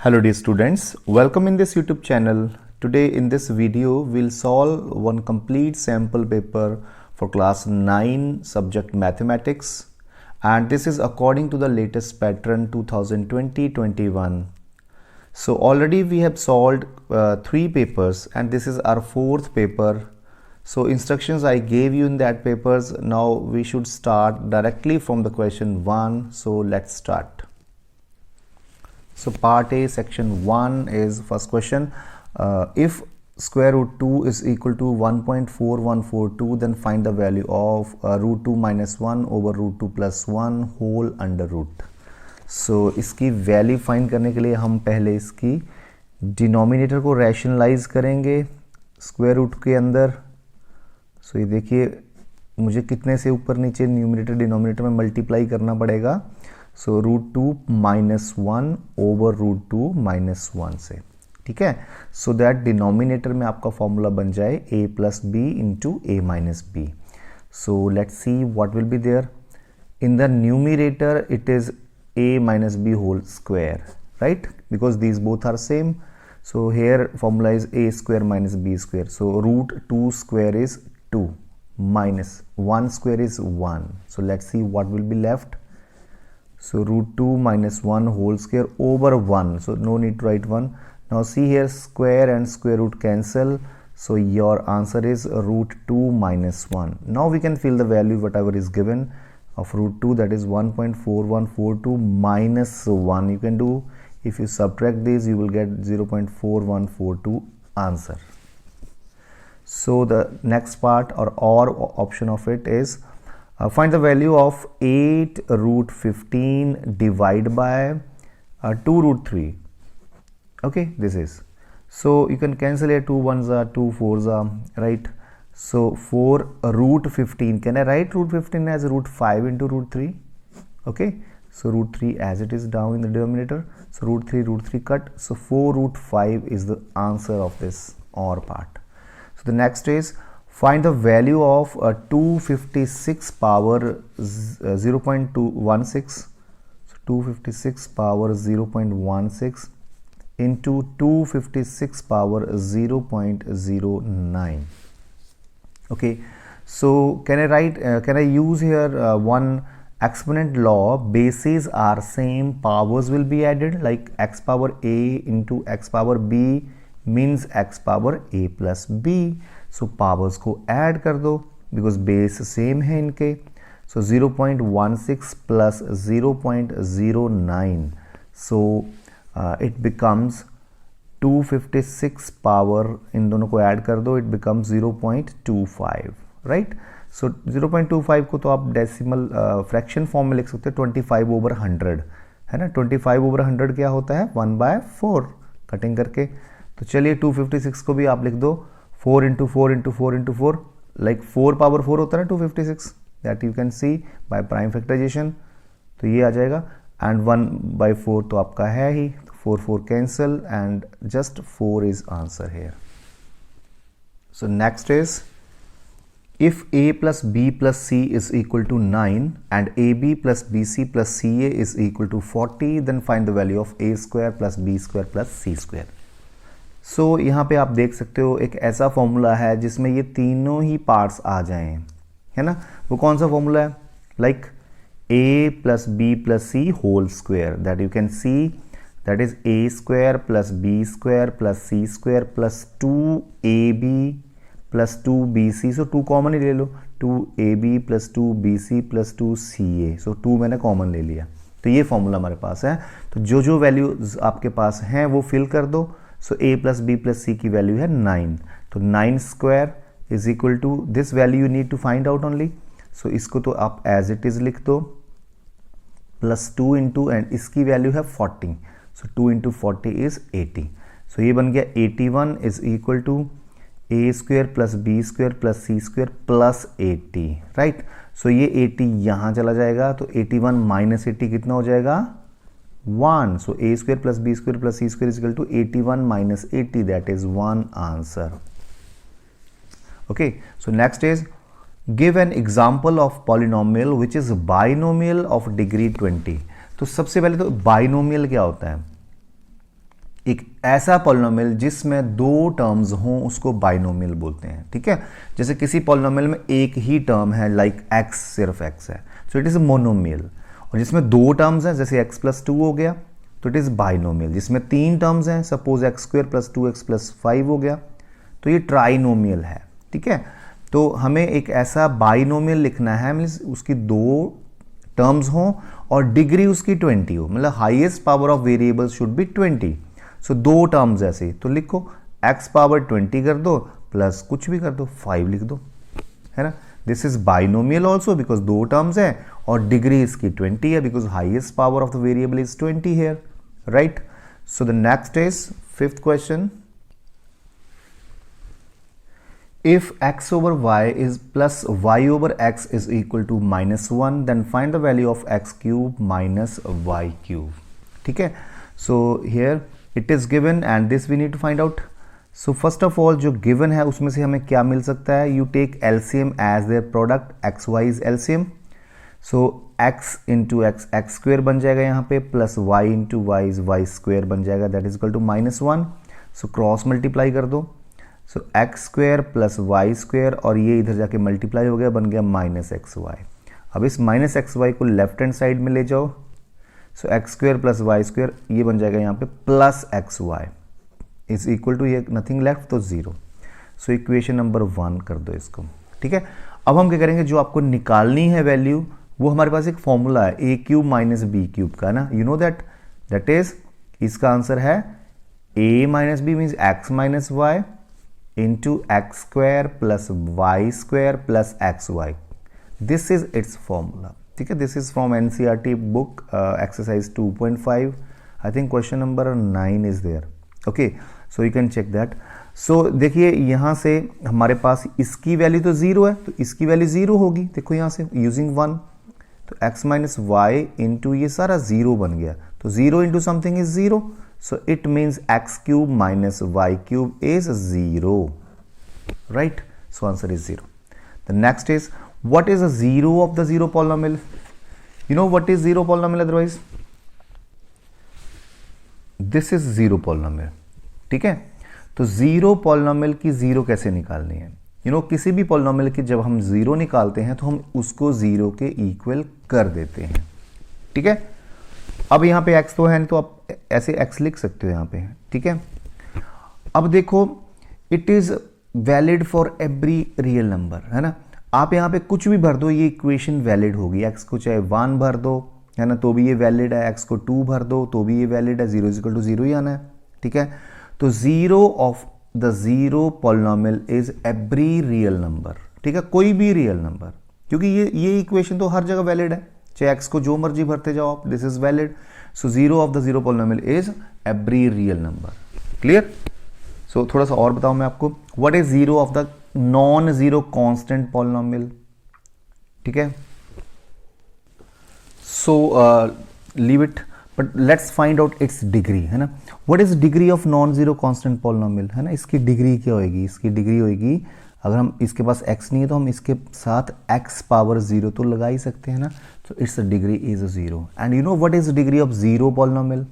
Hello dear students, welcome in this YouTube channel. Today in this video we'll solve one complete sample paper for class 9 subject mathematics, and this is according to the latest pattern 2020-21. So already we have solved 3 papers and this is our 4th paper. So instructions I gave you in that papers. Now we should start directly from the question 1. So let's start. So part A, section 1 is first question. If square root 2 is equal to 1.4142, then find the value of root 2 minus 1 over root 2 plus 1 whole under root. So इसकी value find करने के लिए हम पहले इसकी denominator को rationalise करेंगे square root के अंदर. सो ये देखिए मुझे कितने से ऊपर नीचे न्यूमिनेटर डिनोमिनेटर में मल्टीप्लाई करना पड़ेगा. So root 2 minus 1 over root 2 minus 1 से, ठीक है. सो दैट डिनोमिनेटर में आपका फॉर्मूला बन जाए a plus B into A minus B. So let's see what will be there in the numerator. It is a minus b whole square, right, because these both are same. So here formula is a square minus b square. So root 2 square is 2 minus 1 square is 1. So let's see what will be left. So root 2 minus 1 whole square over 1. So no need to write 1. Now see here, square and square root cancel. So your answer is root 2 minus 1. Now we can fill the value whatever is given of root 2, that is 1.4142 minus 1. You can do, if you subtract these you will get 0.4142 answer. So the next part or option of it is find the value of 8 root 15 divided by 2 root 3. Okay, this is, so you can cancel here, 2 1s are 2 4s are, right. So for root 15, can I write root 15 as root 5 into root 3? Okay, so root 3 as it is down in the denominator. So root 3 cut. So 4 root 5 is the answer of this OR part. So the next is find the value of 256 power 0.216. So 256 power 0.16 into 256 power 0.09. Okay, so can I write, can I use here one exponent law? Bases are same, powers will be added, like x power a into x power b means x power a plus b. So powers को add कर दो because base same है इनके. So 0.16 plus 0.09. So it becomes 256 power, इन दोनों को add कर दो, it becomes 0.25, right. सो 0.25 को तो आप डेसिमल फ्रैक्शन फॉर्म में लिख सकते हो 25 ओवर 100, है ना. 25 ओवर 100 क्या होता है, 1/4 कटिंग करके. तो चलिए 256 को भी आप लिख दो 4 into 4 into 4 into 4, like 4 power 4 होता है ना 256, that you can see by prime factorization. तो ये आ जाएगा एंड 1/4 तो आपका है ही, 4 cancel and just 4 is answer here. So next is if a plus b plus c is equal to 9 and ab plus bc plus ca is equal to 40, then find the value of a square plus b square plus c square. So यहाँ पे आप देख सकते हो एक ऐसा formula है जिसमें ये तीनों ही पार्ट्स आ जाएं, है ना. वो कौन सा फॉर्मूला है, like a plus b plus c whole square, that you can see, that is a square plus b square plus c square plus 2ab plus 2bc. so 2 common ही ले लो, 2ab plus 2bc plus 2ca. so 2 मैंने common ले लिया. तो ये formula हमारे पास है. तो जो जो वैल्यूज आपके पास हैं वो फिल कर दो. So a plus b plus c की वैल्यू है 9. तो 9 square is equal to this value you need to find out only. So इसको तो आप एज इट इज लिख दो प्लस 2 इंटू, एंड इसकी वैल्यू है 40. So 2 into 40 is 80. So ये बन गया 81 is equal to a square plus b square plus c square plus 80, right. So ये 80 यहाँ चला जाएगा, तो 81 minus 80 कितना हो जाएगा, 1. So a square plus b square plus c square is equal to 81 minus 80, that is 1 answer. Okay, so next is give an example of polynomial which is binomial of degree 20. तो सबसे पहले तो binomial क्या होता है, एक ऐसा polynomial जिसमें दो टर्म्स हों उसको बाइनोमियल बोलते हैं, ठीक है। जैसे किसी पॉलिनोमियल में एक ही टर्म है, लाइक x, सिर्फ x है, सो इट इज मोनोमियल। और जिसमें दो टर्म्स हैं, जैसे x + 2 हो गया, तो इट इज बाइनोमियल। जिसमें तीन टर्म्स हैं, सपोज x² + 2x + 5 हो गया, तो ये ट्राइनोमियल है, ठीक है। तो हमें एक ऐसा बाइनोमियल लिखना है, मीन्स उसकी दो टर्म्स हों और डिग्री उसकी 20 हो, मतलब highest power of variables should be 20। सो दो टर्म्स ऐसे, तो लिखो x⁻20 कर दो प्लस कुछ भी कर दो, 5 लिख दो, है ना। This is binomial also because दो टर्म्स है और डिग्री इसकी 20 है, because highest power of the variable is 20 here, right. So the next is 5th question. If x/y is plus y/x is equal to -1, then find the value of x³ minus y³. ठीक है, so here it is given and this we need to find out. So first of all जो given है उसमें से हमें क्या मिल सकता है, you take LCM as their product, xy is LCM, so x into x² बन जाएगा यहाँ पे, plus y into y is y² बन जाएगा, that is equal to -1. so cross multiply कर दो, सो x² + y² और ये इधर जाके मल्टीप्लाई हो गया, बन गया -xy। अब इस -xy को लेफ्ट हैंड साइड में ले जाओ, सो x² + y² ये बन जाएगा यहाँ पे +xy इज इक्वल टू, ये नथिंग लेफ्ट तो 0। सो इक्वेशन नंबर 1 कर दो इसको, ठीक है। अब हम क्या करेंगे, जो आपको निकालनी है वैल्यू, वो हमारे पास एक फॉर्मूला है a³ - b³ का ना, यू नो दैट इज, इसका आंसर है a - b means x - y into x² + y² + xy. This is its formula, ठीक है। This is from NCERT book exercise 2.5. I think question number 9 is there. Okay, so you can check that. So देखिए यहाँ से हमारे पास इसकी value तो 0 है, तो इसकी वैल्यू 0 होगी, देखो यहाँ से using 1, तो x - y into ये सारा 0 बन गया, तो 0 into something is 0. So it means x³ minus y³ is 0, right? So answer is 0. The next is, what is the 0 of the 0 polynomial? You know what is 0 polynomial otherwise? This is 0 polynomial, ठीक है। तो 0 polynomial की 0 कैसे निकालनी है? You know, किसी भी polynomial की जब हम 0 निकालते हैं तो हम उसको 0 के इक्वल कर देते हैं, ठीक है। अब यहाँ पे x तो है, तो आप ऐसे x लिख सकते हो यहाँ पे, ठीक है। अब देखो, it is valid for every real number, है ना। आप यहाँ पे कुछ भी भर दो, ये इक्वेशन वैलिड होगी। x को चाहे 1 भर दो, है ना, तो भी ये वैलिड है, x को 2 भर दो तो भी ये वैलिड है, 0 = 0 ही आना है, ठीक है। तो 0 of the 0 polynomial is every real number, ठीक है, कोई भी रियल नंबर, क्योंकि ये इक्वेशन तो हर जगह वैलिड है, चाहे x को जो मर्जी भरते जाओ आप, this is valid. So 0 of the 0 polynomial is every real number, clear. So थोड़ा सा और बताऊं मैं आपको, what is 0 of the non zero constant polynomial, ठीक है। So leave it, but let's find out its degree, है ना। What is degree of non zero constant polynomial, है ना। इसकी डिग्री क्या होगी, इसकी डिग्री होगी, अगर हम इसके पास x नहीं है तो हम इसके साथ x⁻0 तो लगा ही सकते हैं ना, तो it's degree is 0। And you know what is degree of 0 polynomial,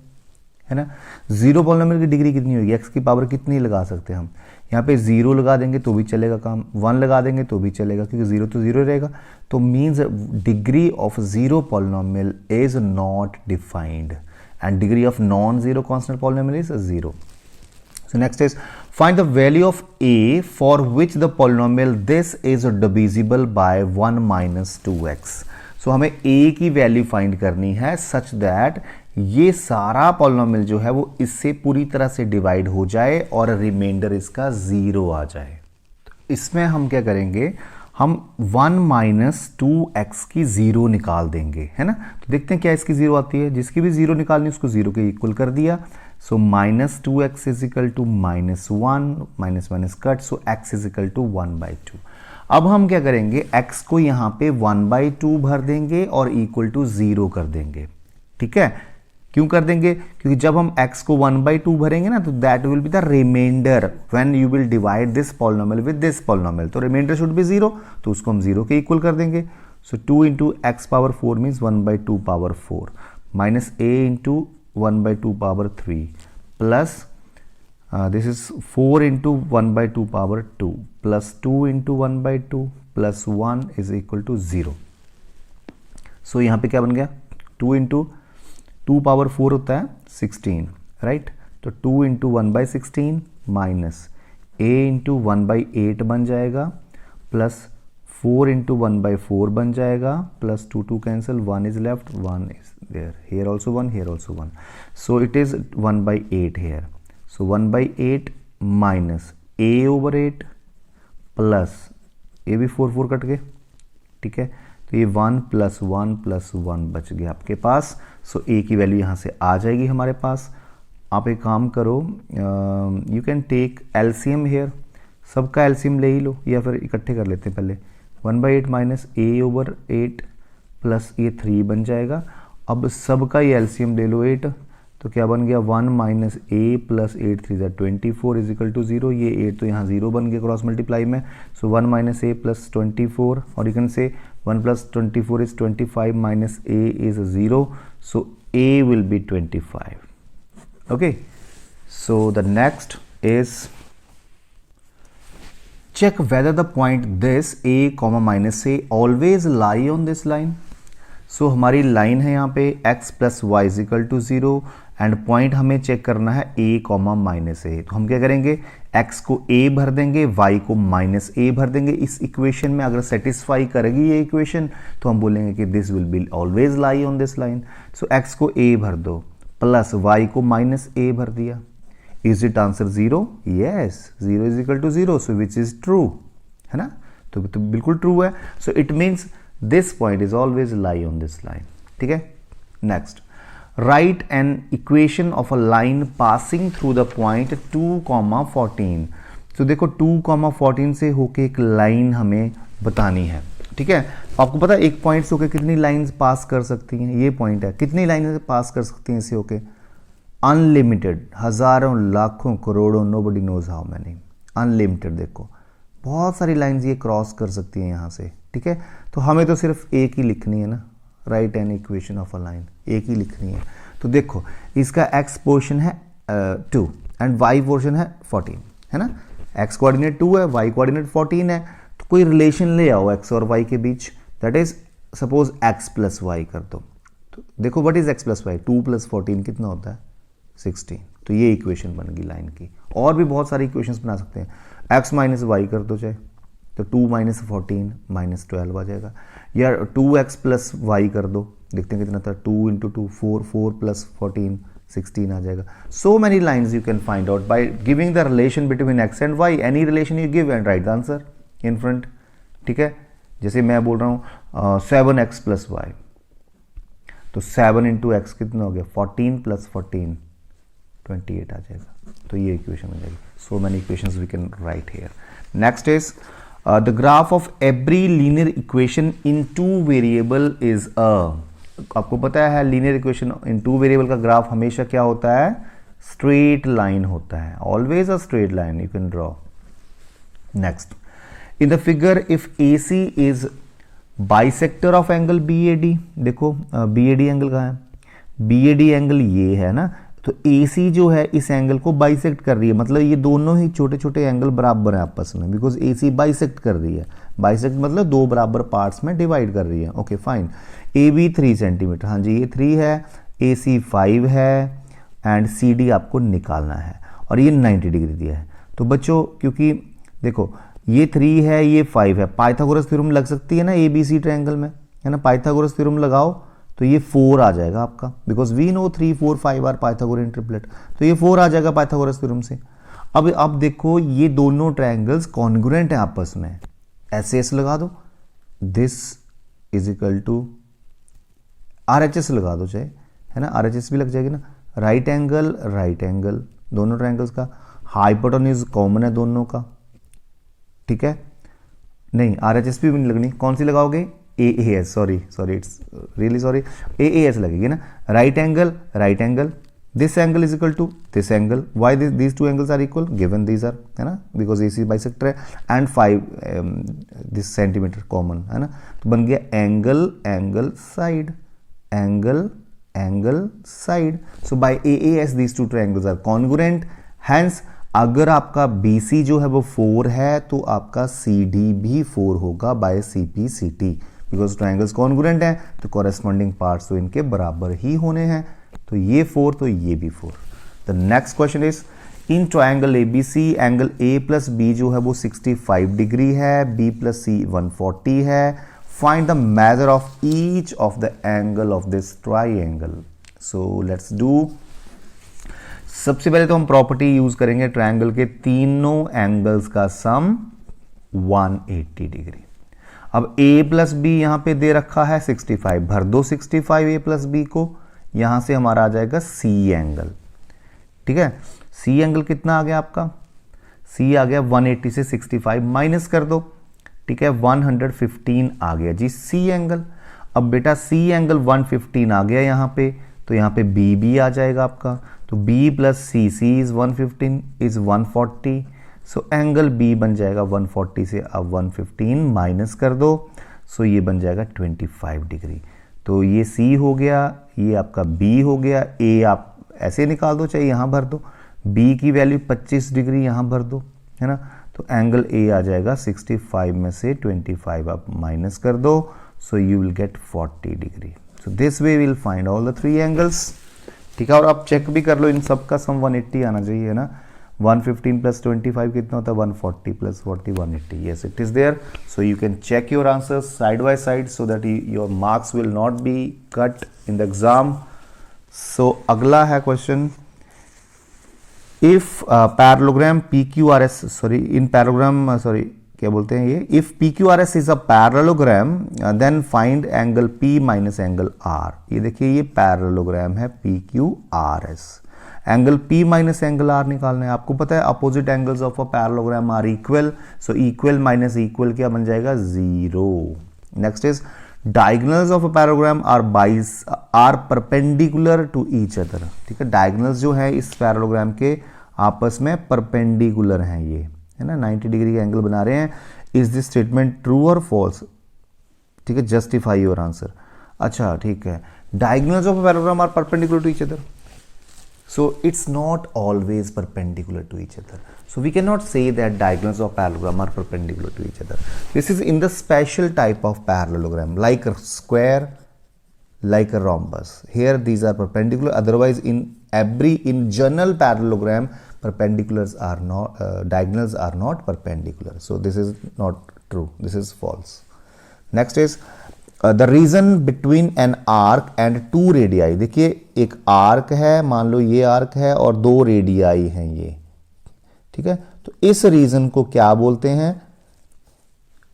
है ना। 0 पॉलिनोमियल की डिग्री कितनी होगी, x की पावर कितनी लगा सकते हैं हम, यहाँ पे 0 लगा देंगे तो भी चलेगा काम, 1 लगा देंगे तो भी चलेगा, क्योंकि 0 तो 0 रहेगा। तो means degree of 0 polynomial is not defined and degree of non zero constant polynomial is 0. So next is, find the value of a for which the polynomial this is divisible by 1 minus 2x. So हमें a की value find करनी है such that ये सारा polynomial जो है वो इससे पूरी तरह से डिवाइड हो जाए और रिमाइंडर इसका 0 आ जाए। तो इसमें हम क्या करेंगे, हम 1 माइनस 2x की 0 निकाल देंगे, है ना। तो देखते हैं क्या इसकी 0 आती है, जिसकी भी 0 निकालनी उसको 0 के इक्वल कर दिया। So minus 2x is equal to -1, minus minus cut, so x is equal to 1/2। अब हम क्या करेंगे, x को यहाँ पे 1/2 भर देंगे और इक्वल टू 0 कर देंगे, ठीक है। क्यों कर देंगे, क्योंकि जब हम x को 1/2 भरेंगे ना, तो that will be the remainder when you will divide this polynomial with this polynomial. तो रिमाइंडर शुड बी 0, तो उसको हम 0 के इक्वल कर देंगे। So 2 into x⁻4 means 1/2 power 4 minus a into 1/2 power 3 plus this is 4 into 1/2 power 2 plus 2 into 1/2 plus 1 is equal to 0। So यहाँ पे क्या बन गया, 2 इंटू 2 पावर 4 होता है 16, राइट। तो 2 इंटू 1/16 माइनस a इंटू 1/8 बन जाएगा प्लस 4 इंटू 1/4 बन जाएगा plus 2 2 cancel, 1 is left, 1 is there, here also 1, here also 1, so it is 1/8 here, so 1/8 minus a over 8 plus a भी 4 4 कट गए, ठीक है। तो ये 1 प्लस 1 प्लस 1 बच गया आपके पास। सो a की वैल्यू यहाँ से आ जाएगी हमारे पास। आप एक काम करो, you can take LCM here, सबका एलसीएम ले ही लो या फिर इकट्ठे कर लेते हैं पहले। 1/8 माइनस a ओवर 8 प्लस ये 3 बन जाएगा। अब सबका ये एलसीएम ले लो 8, तो क्या बन गया 1 माइनस a प्लस 8 3 ज़ा 24 इज इक्वल टू 0। ये 8 तो यहाँ 0 बन गया क्रॉस मल्टीप्लाई में, सो 1 माइनस a प्लस 24, और you can say 1 plus 24 is 25 minus a is 0, so a will be 25। Okay, so the next is check whether the point this a comma minus a always lie on this line। so हमारी line है यहाँ पे x plus Y is equal to 0 and point हमें check करना है a comma minus ए। तो हम क्या करेंगे, x को a भर देंगे, y को माइनस a भर देंगे। इस इक्वेशन में अगर सेटिस्फाई करेगी ये इक्वेशन तो हम बोलेंगे कि this will be always lie on this line. So x को a भर दो प्लस y को माइनस a भर दिया। Is it answer 0? Yes, 0 is equal to 0, so which is true, है ना। तो बिल्कुल ट्रू है। So it means this point is always lie on this line, ठीक है। Next, write an equation of a line passing through the point 2,14। तो देखो 2,14 से होके एक लाइन हमें बतानी है, ठीक है। आपको पता है एक पॉइंट से होके कितनी लाइंस पास कर सकती हैं, ये पॉइंट है, कितनी लाइनें पास कर सकती हैं इससे होके, अनलिमिटेड, हजारों लाखों करोड़ों, nobody knows how many, unlimited. देखो बहुत सारी लाइंस ये क्रॉस कर सकती हैं यहाँ से, ठीक है। तो हमें तो सिर्फ एक ही लिखनी है ना, right an equation of a line, एक ही लिखनी है। तो देखो इसका x पोर्शन है 2 एंड y पोर्शन है 14, है ना। x कोऑर्डिनेट 2 है, y कोऑर्डिनेट 14 है। तो कोई रिलेशन ले आओ x और y के बीच, that is suppose x plus Y कर दो। तो देखो what is x plus Y, 2 plus 14 कितना होता है 16। तो ये इक्वेशन बन गई लाइन की। और भी बहुत सारी इक्वेशंस बना सकते हैं, x माइनस वाई कर दो चाहे, तो 2 माइनस 14 माइनस 12 आ जाएगा, या 2x प्लस वाई कर दो, देखते हैं कितना था, 2 इंटू 2 4, 4 प्लस 14 16 आ जाएगा। So many lines you can find out by giving the relation between x and y, any relation you give and right the answer in front, ठीक है। जैसे मैं बोल रहा हूँ 7x प्लस वाई, तो 7 इंटू एक्स कितना हो गया 14 प्लस 14 28 आ जाएगा। तो ये इक्वेशन हो जाएगी। So many equations we can write here. Next is the graph of every linear equation in 2 variable is a. आपको पता है लीनियर इक्वेशन इन 2 वेरिएबल का ग्राफ हमेशा क्या होता है, स्ट्रेट लाइन होता है, always a straight line you can draw. Next, in the figure if AC is bisector of angle BAD, देखो BAD एंगल कहाँ है, BAD एंगल ये है ना, तो AC जो है इस एंगल को बाइसेक्ट कर रही है, मतलब ये दोनों ही छोटे छोटे एंगल बराबर हैं आपस में, बिकॉज AC बाइसेक्ट कर रही है, बाइसेक्ट मतलब 2 बराबर पार्ट्स में डिवाइड कर रही है। ओके फाइन, AB 3 सेंटीमीटर, हाँ जी ये 3 है, AC 5 है एंड CD आपको निकालना है, और ये 90 डिग्री दिया है। तो बच्चों क्योंकि देखो ये 3 है ये 5 है, पाइथागोरस थ्योरम लग सकती है ना ABC ट्रायंगल में, है ना। पाइथागोरस थ्योरम लगाओ तो ये 4 आ जाएगा आपका, because we know 3 4 5 are Pythagorean triplet, तो ये 4 आ जाएगा पाइथागोरस थ्योरम से। अब देखो ये दोनों ट्रायंगल्स कॉन्ग्रुएंट हैं आपस में, ऐसे लगा दो, this is equal to RHS लगा दो चाहे, है ना, RHS भी लग जाएगी ना। राइट एंगल दोनों ट्रायंगल्स का, हाइपोटेन्यूज कॉमन है दोनों का, ठीक है। नहीं RHS भी नहीं लगनी, कौन सी लगाओगे, AAS, sorry it's really sorry, AAS लगेगी ना। Right angle this angle is equal to this angle, why these 2 angles are equal, given these are, है ना, बिकॉज AC बाइसेक्टर है एंड 5 दिस सेंटीमीटर कॉमन, है ना। तो बन गया angle side, angle side. So by AAS these two triangles are congruent. Hence अगर आपका BC जो है वो 4 है तो आपका CD भी 4 होगा by CPCT, because triangles congruent हैं तो कॉरेस्पॉन्डिंग पार्ट्स तो इनके बराबर ही होने हैं. तो ये 4 तो ये भी 4. The next question is in triangle ABC angle A plus B जो है वो 65 डिग्री है, B प्लस C 140 है. Find the measure of each of the angle of this triangle. So let's do. सबसे पहले तो हम प्रॉपर्टी यूज करेंगे ट्राइंगल के तीनों एंगल्स का सम 180 डिग्री. अब A प्लस बी यहां पे दे रखा है 65, भर दो 65 A प्लस बी को. यहां से हमारा आ जाएगा C एंगल. ठीक है, C एंगल कितना आ गया आपका? C आ गया 180 से 65 माइनस कर दो. ठीक है, 115 आ गया जी C एंगल. अब बेटा C एंगल 115 आ गया यहां पे, तो यहां पे B भी आ जाएगा आपका. तो B plus C, C is 115 is 140. So angle B बन जाएगा 140 से अब 115 माइनस कर दो. सो ये बन जाएगा 25 डिग्री. तो ये C हो गया, ये आपका B हो गया. A आप ऐसे निकाल दो, चाहे यहाँ भर दो. B की वैल्यू 25 डिग्री यहाँ भर दो, है ना. तो एंगल A आ जाएगा 65 में से 25 आप माइनस कर दो. So you will get 40 degree. So this way will find all the 3 angles. ठीक है, और आप चेक भी कर लो, इन सब का सम 180 आना चाहिए, है ना. 115 प्लस 25 कितना होता है? 140 plus 40 180. Yes, it is there. So you can check your answers side by side so that your marks will not be cut in the exam. So अगला है question. If parallelogram PQRS, sorry, in parallelogram, sorry, क्या बोलते हैं ये? If PQRS is a parallelogram, then find angle P minus angle R. ये देखिए, ये parallelogram है PQRS. Angle P minus angle R निकालना है. आपको पता है opposite angles of a parallelogram are equal. So equal minus equal क्या बन जाएगा? 0. Next is diagonals of a parallelogram are perpendicular to each other. ठीक है, डायगोनल्स जो है इस पैरेललोग्राम के आपस में परपेंडिकुलर हैं, ये है ना, 90 डिग्री का एंगल बना रहे हैं. इज दिस स्टेटमेंट ट्रू और फॉल्स? ठीक है, जस्टिफाई योर आंसर. अच्छा ठीक है, diagonals of a parallelogram are perpendicular to each other. So it's not always perpendicular to each other. So we cannot say that diagonals of parallelogram are perpendicular to each other. This is in the special type of parallelogram, like a square, like a rhombus. Here these are perpendicular. Otherwise, in general parallelogram, perpendiculars are not diagonals are not perpendicular. So this is not true. This is false. Next is the region between an arc and 2 radii. देखिए, एक arc है, मान लो ये arc है और 2 radii हैं ये. ठीक है, तो इस रीजन को क्या बोलते हैं?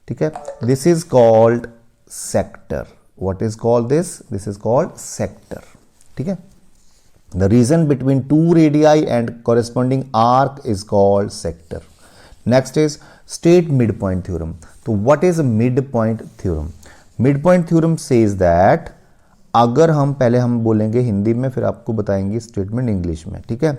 ठीक है, this is called sector. What is called this? This is called sector. ठीक है, the region between 2 radii and corresponding arc is called sector. Next is state mid point theorem. तो what is mid point theorem? Mid point theorem says that, अगर हम पहले हम बोलेंगे हिंदी में, फिर आपको बताएंगे स्टेटमेंट इंग्लिश में. ठीक है,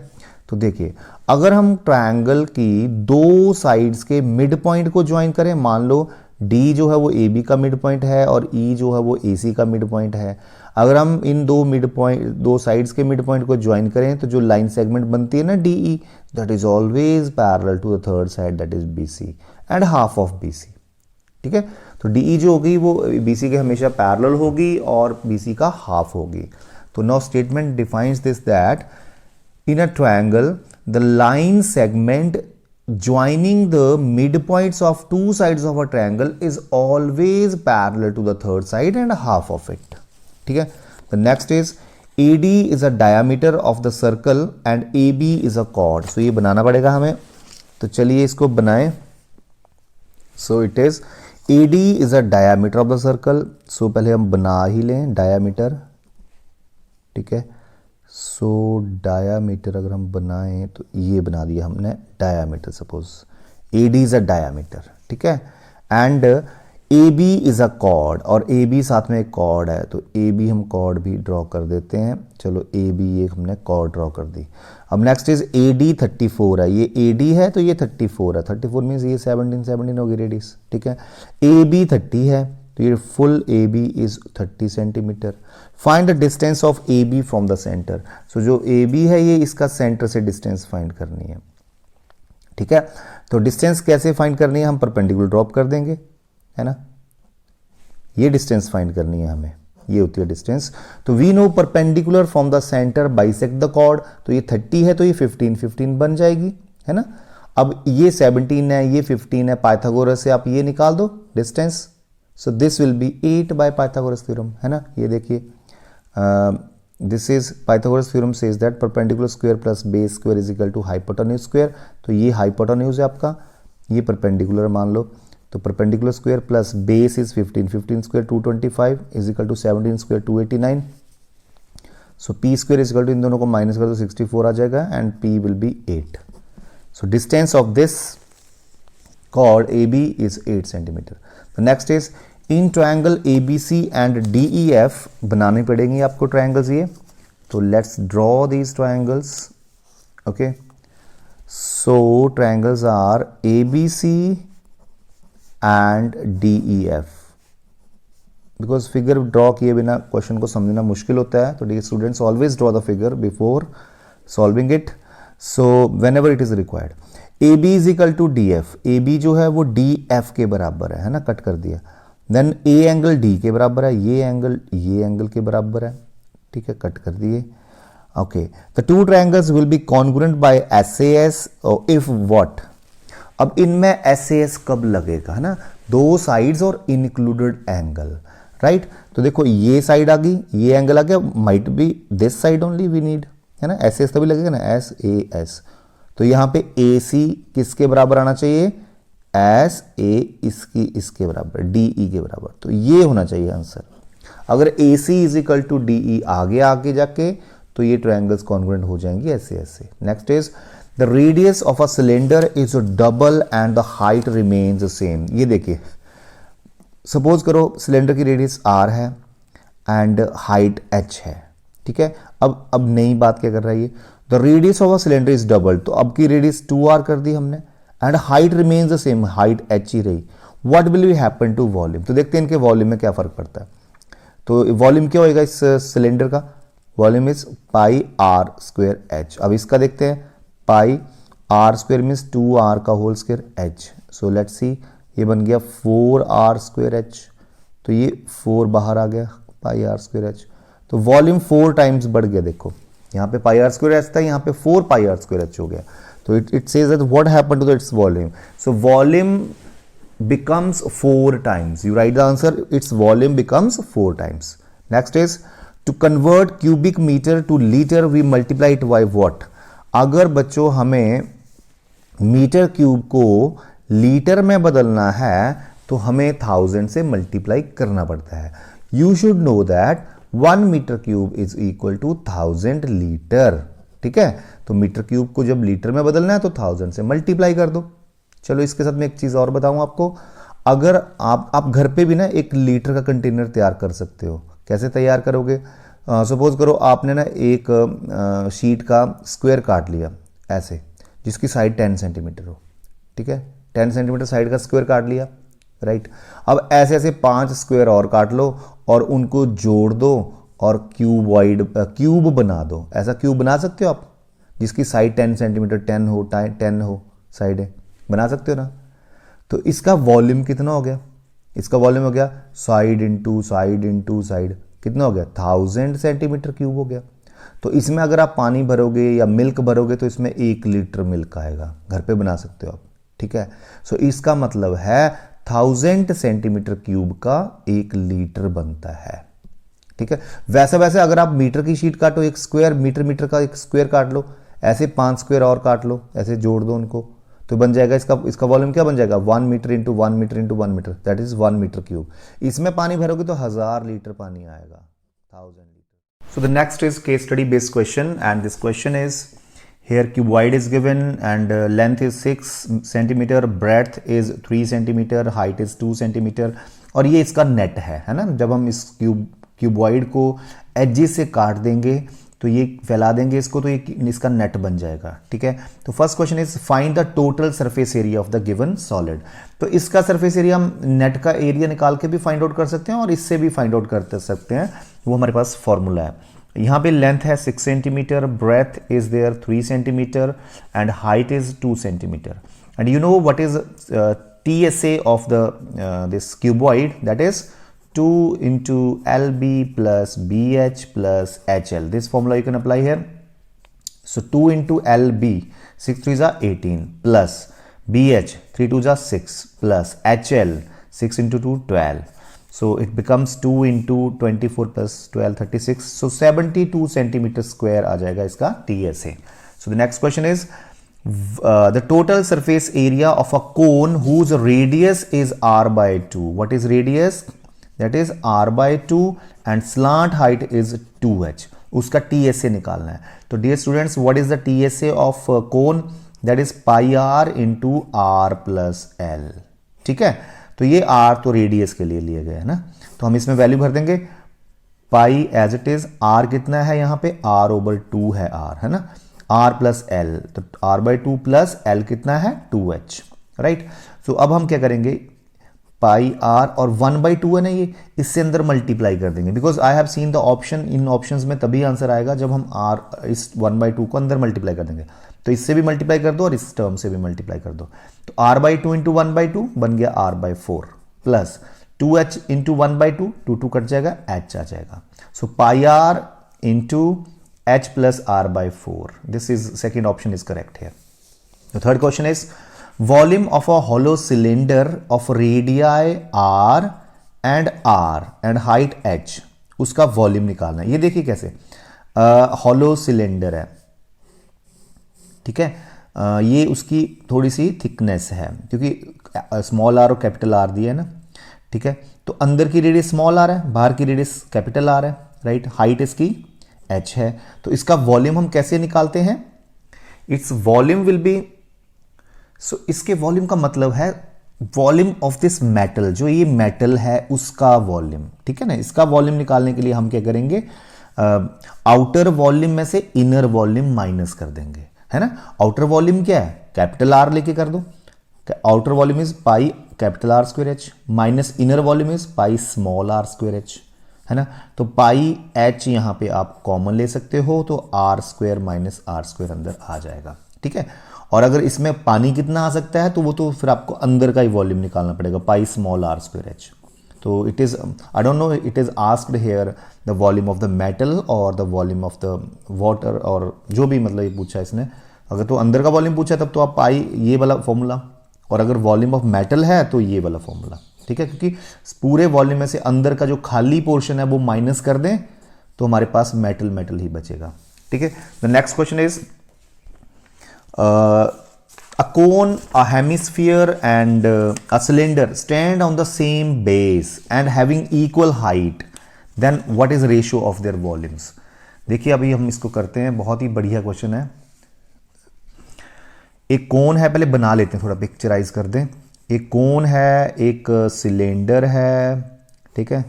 तो देखिए, अगर हम ट्रायंगल की 2 साइड्स के मिड पॉइंट को ज्वाइन करें, मान लो D जो है वो AB का मिड पॉइंट है और E जो है वो AC का मिड पॉइंट है. अगर हम इन 2 साइड्स के मिड पॉइंट को ज्वाइन करें तो जो लाइन सेगमेंट बनती है ना DE, that is always parallel to the third side, that is BC and half of BC. ठीक है, तो DE जो होगी वो BC के हमेशा पैरेलल होगी और BC का हाफ होगी. तो now statement defines this that in a triangle the line segment joining the midpoints of 2 sides of a triangle is always parallel to the third side and half of it. ठीक है, the next is AD is a diameter of the circle and AB is a chord. So ये बनाना पड़ेगा हमें, तो चलिए इसको बनाएं. So it is AD is a diameter of the circle. So पहले हम बना ही लें diameter. ठीक है, सो डायामीटर अगर हम बनाएं तो ये बना दिया हमने diameter. Suppose AD is a diameter. ठीक है, and AB is a chord और AB साथ में एक कॉर्ड है, तो AB हम कॉर्ड भी ड्रॉ कर देते हैं. चलो AB एक हमने कॉर्ड ड्रॉ कर दी. अब नेक्स्ट इज AD 34 है, ये AD है तो ये 34 है. 34 मीन्स ये 17 होगी रेडियस. ठीक है, AB 30 है, तो ये full A B is 30 centimetre. Find the distance of A B from the centre. So जो ए बी है ये इसका सेंटर से डिस्टेंस फाइंड करनी है, ठीक है। तो डिस्टेंस कैसे फाइंड करनी है, हम परपेंडिकुलर ड्रॉप कर देंगे, है ना। ये डिस्टेंस फाइंड करनी है हमें, ये होती है डिस्टेंस। तो we know perpendicular from the centre bisect the chord, तो ये 30 है तो ये 15 बन जाएगी, है ना। अब ये 17 है, ये 15 है, पाइथागोरस से आप ये निकाल दो distance. So this will be 8 by Pythagoras theorem, है ना। ये देखिए this is Pythagoras theorem says that perpendicular square plus base square is equal to hypotenuse square. तो ये हाइपोटेन्यूज है आपका, ये परपेंडिकुलर मान लो, तो perpendicular square plus base is 15 square 225 is equal to 17 square 289। So P square is equal to इन दोनों को माइनस कर दो 64 आ जाएगा and P will be 8। So distance of this chord AB is 8 centimeter. The next is in triangle ABC and DEF बनानी पड़ेंगी आपको triangles ये, तो let's draw these triangles. Okay, so triangles are ABC and DEF. Because figure draw किए बिना question को समझना मुश्किल होता है, तो dear students always draw the figure before solving it. So whenever it is required. A B is equal to D F, A B जो है वो डी एफ के बराबर है ना, कट कर दिया। देन ए एंगल डी के बराबर है, ये एंगल के बराबर है, ठीक है, कट कर दिए। Okay, the two triangles will be congruent by S A S if what. अब इनमें एस ए एस कब लगेगा, है ना, दो साइड्स और इंक्लूडेड एंगल, राइट। तो देखो ये साइड आ गई, ये एंगल आ गया, might be this side only we need, है ना, एस ए एस तभी लगेगा ना, एस ए एस। तो यहां पे ए सी किसके बराबर आना चाहिए, एस ए इसके बराबर, डी ई के बराबर, तो ये होना चाहिए आंसर। अगर A C is equal to D E आगे जाके तो ये ट्रायंगल्स कॉन्ग्रुएंट हो जाएंगी ऐसे ऐसे। Next is the radius of a cylinder is double and the height remains same. ये देखिए, सपोज करो सिलेंडर की रेडियस आर है एंड हाइट एच है, ठीक है। अब नई बात क्या कर रहा है ये, the radius of a cylinder is double, तो अब की रेडियस 2r कर दी हमने and height remains the same, height h ही रही। What will be happen to volume, तो देखते हैं इनके वॉल्यूम में क्या फर्क पड़ता है। तो वॉल्यूम क्या होएगा इस सिलेंडर का, volume is pi R square h. अब इसका देखते हैं, पाई आर स्क्वायर मीन्स 2r का whole square h. So let's see, ये बन गया 4r स्क्वायर एच, तो ये 4 बाहर आ गया, पाई आर स्क्वायर एच। तो वॉल्यूम 4 टाइम्स बढ़ गया, देखो यहाँ पे पाई आर स्क्वायर एच था, यहाँ पे 4 पाई आर स्क्वायर एच हो गया। तो it says that what happened to its volume, so volume becomes 4 times. You write the answer, its volume becomes 4 times. Next is to convert cubic meter to liter we multiply it by what. अगर बच्चों हमें metre cube को litre में बदलना है तो हमें 1000 से मल्टीप्लाई करना पड़ता है। You should know that 1 metre cube is equal to 1000 litre, ठीक है। तो मीटर क्यूब को जब लीटर में बदलना है तो 1000 से मल्टीप्लाई कर दो। चलो इसके साथ में एक चीज और बताऊं आपको, अगर आप घर पे भी ना 1 लीटर का कंटेनर तैयार कर सकते हो। कैसे तैयार करोगे, सपोज करो आपने ना एक शीट का स्क्वायर काट लिया ऐसे, जिसकी साइड 10 सेंटीमीटर हो, ठीक है, 10 सेंटीमीटर साइड का स्क्वायर काट लिया, राइट। अब ऐसे ऐसे 5 स्क्वायर और काट लो और उनको जोड़ दो और क्यूब बना दो। ऐसा क्यूब बना सकते हो आप जिसकी साइड 10 सेंटीमीटर 10 हो साइड है, बना सकते हो ना। तो इसका वॉल्यूम कितना हो गया, इसका वॉल्यूम हो गया साइड इंटू साइड, कितना हो गया 1000 सेंटीमीटर क्यूब हो गया। तो इसमें अगर आप पानी भरोगे या मिल्क भरोगे तो इसमें 1 लीटर मिल्क आएगा, घर पे बना सकते हो आप, ठीक है। सो इसका मतलब है 1000 सेंटीमीटर क्यूब का 1 लीटर बनता है, ठीक है। वैसे अगर आप मीटर की शीट काटो, एक स्क्वायर मीटर का एक स्क्वायर काट लो, ऐसे 5 स्क्वायर और काट लो, ऐसे जोड़ दो उनको, तो बन जाएगा इसका वॉल्यूम क्या बन जाएगा 1 metre into 1 metre into 1 metre, that is 1 metre cube. इसमें पानी भरोगे तो 1000 लीटर पानी आएगा, 1000 litre. So the next is case study based question and this question is here cuboid is given and length is 6 centimeter, breadth is 3 centimeter, height is 2 centimeter और ये इसका net है ना। जब हम इस क्यूबॉइड को एजेस से काट देंगे तो ये फैला देंगे इसको, तो ये इसका नेट बन जाएगा। ठीक है, तो first question is find the total surface area of the given solid. तो इसका सरफेस एरिया हम नेट का एरिया निकाल के भी फाइंड आउट कर सकते हैं और इससे भी फाइंड आउट कर सकते हैं, वो हमारे पास फॉर्मूला है। यहाँ पे लेंथ है 6 सेंटीमीटर, breadth is there 3 centimetre and height is 2 centimetre. And you know what is TSA of the this cuboid, that is 2 into LB plus BH plus HL. This formula you can apply here. So 2 into LB, 6 3s are 18, plus BH 3 2s are 6, plus HL 6 into 2 12. So it becomes 2 into 24 plus 12 36. So 72 centimeter square आ जाएगा इसका TSA. So the next question is the total surface area of a cone whose radius is r by 2. What is radius? That is r by 2 and slant height is 2h. उसका TSA निकालना है। तो dear students, what is the TSA of cone? That is pi r into r plus l. ठीक है, तो ये r तो radius के लिए लिए गए है ना, तो हम इसमें वैल्यू भर देंगे पाई एज इट इज। r कितना है यहाँ पे, r over 2 है r, है ना, r प्लस एल, तो r बाई 2 प्लस एल कितना है 2h, राइट। सो अब हम क्या करेंगे, पाई r और 1 बाई 2 है ना, ये इससे अंदर मल्टीप्लाई कर देंगे, because I have seen the option, in options में तभी आंसर आएगा जब हम r इस 1 बाई 2 को अंदर मल्टीप्लाई कर देंगे। तो इससे भी मल्टीप्लाई कर दो और इस टर्म से भी मल्टीप्लाई कर दो, तो r बाई 2 इंटू 1 बाई 2 बन गया r by 4 plus 2h into 1 by 2, 2 cut जाएगा, h आ जाएगा। सो पाई r into h plus r by 4. This is second option is correct here. The third question is volume of a hollow cylinder of radii r and height h. उसका volume निकालना है। ये देखिए कैसे, hollow cylinder है, ठीक है, ये उसकी थोड़ी सी थिकनेस है, क्योंकि स्मॉल आर और कैपिटल आर दिया है ना, ठीक है, तो अंदर की रेडियस स्मॉल आर है, बाहर की रेडियस कैपिटल आर है, राइट, हाइट इसकी h है। तो इसका वॉल्यूम हम कैसे निकालते हैं, इट्स वॉल्यूम विल बी, सो इसके वॉल्यूम का मतलब है वॉल्यूम ऑफ दिस मेटल, जो ये मेटल है उसका वॉल्यूम, ठीक है ना। इसका वॉल्यूम निकालने के लिए हम क्या करेंगे, आउटर वॉल्यूम में से इनर वॉल्यूम माइनस कर देंगे, है ना। आउटर वॉल्यूम क्या है, कैपिटल आर लेके कर दो, outer volume is pi capital R square h minus inner volume is pi small are square h, है ना। तो पाई एच यहां पे आप कॉमन ले सकते हो, तो R square minus R square अंदर आ जाएगा, ठीक है। और अगर इसमें पानी कितना आ सकता है, तो वो तो फिर आपको अंदर का ही वॉल्यूम निकालना पड़ेगा, pi small are square H. तो it is, I don't know, it is asked here the volume of the metal और the volume of the water, और जो भी मतलब ये पूछा इसने, अगर तो अंदर का वॉल्यूम पूछा तब तो आप पाई ये वाला फॉर्मूला, और अगर वॉल्यूम ऑफ मेटल है तो ये वाला फॉर्मूला, ठीक है, क्योंकि पूरे वॉल्यूम में से अंदर का जो खाली पोर्शन है वो माइनस कर दें तो हमारे पास मेटल मेटल ही बचेगा, ठीक है। The next question is a cone, a hemisphere and a cylinder stand on the same base and having equal height, then what is ratio of their volumes? देखिए अभी हम इसको करते हैं, बहुत ही बढ़िया क्वेश्चन है। एक कोन है, पहले बना लेते हैं, थोड़ा पिक्चराइज कर दें। एक कोन है, एक सिलेंडर है, ठीक है,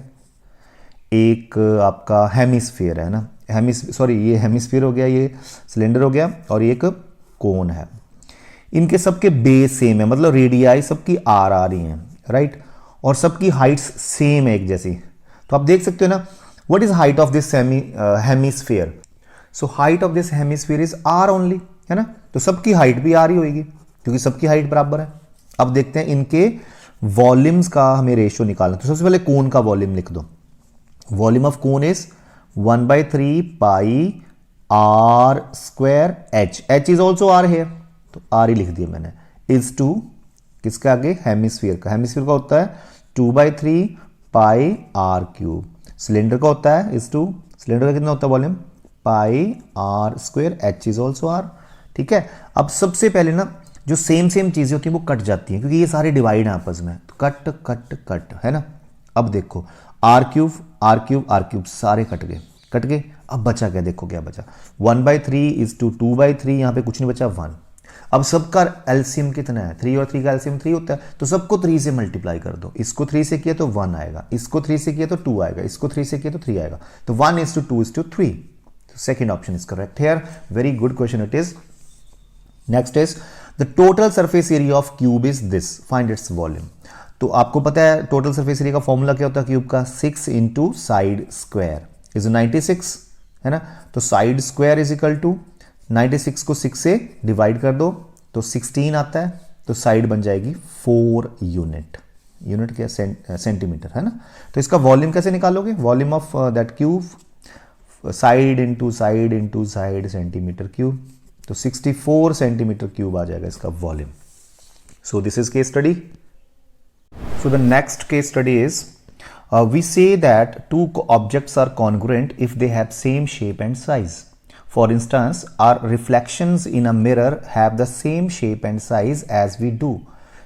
एक आपका हेमिस्फीयर है ना, ये हेमिस्फीयर हो गया, ये सिलेंडर हो गया, और एक कोन है। इनके सबके बेस सेम है, मतलब रेडियाई सबकी आर आ रही हैं, राइट, और सबकी हाइट्स सेम है एक जैसी। तो आप देख सकते हो ना, what is height of this hemisphere, so height of this hemisphere is R only, है ना, तो सबकी हाइट भी आर ही होगी क्योंकि सबकी हाइट बराबर है। अब देखते हैं इनके वॉल्यूम्स का हमें रेशियो निकालना। तो सबसे पहले कोन का वॉल्यूम लिख दो, volume of cone is 1/3 pi R square h, h is also R here, तो आर ही लिख दिया मैंने, इज टू किसका आगे, हेमिस्फीयर का, हेमिस्फीयर का होता है 2/3 पाई आर क्यूब, सिलेंडर का होता है इज टू, सिलेंडर का कितना होता है volume, pi R square, H is also R, ठीक है। अब सबसे पहले ना जो सेम चीजें होती हैं वो कट जाती हैं, क्योंकि ये सारे डिवाइड हैं आपस में, तो कट कट कट, है ना। अब देखो R cube R cube R cube सारे कट गए। अब बचा क्या, देखो क्या बचा, 1/3 इज टू 2/3, यहां पे कुछ नहीं बचा 1। अब सबका एलसीएम कितना है, 3 और 3 का एलसीएम 3 होता है, तो सबको 3 से मल्टीप्लाई कर दो। इसको 3 से किया तो 1 आएगा, इसको 3 से किया तो 2 आएगा, इसको 3 से किया तो 3 आएगा, तो 1:2:3, Second option is correct here. Very good question it is. Next is the total surface area of cube is this. Find its volume. तो आपको पता है टोटल सरफेस एरिया का फॉर्मूला क्या होता है क्यूब का, 6 इंटू साइड स्क्वायर इज 96 है ना. तो side square is equal to 96 को 6 से डिवाइड कर दो तो 16 आता है. तो साइड बन जाएगी 4 यूनिट. यूनिट क्या, सेंटीमीटर है ना. तो इसका वॉल्यूम कैसे निकालोगे, volume of that cube, side into side into side centimetre cube. तो 64 सेंटीमीटर क्यूब आ जाएगा इसका volume. So this is case study. So the next case study is we say that two objects are congruent if they have same shape and size. For instance, our reflections in a mirror have the same shape and size as we do.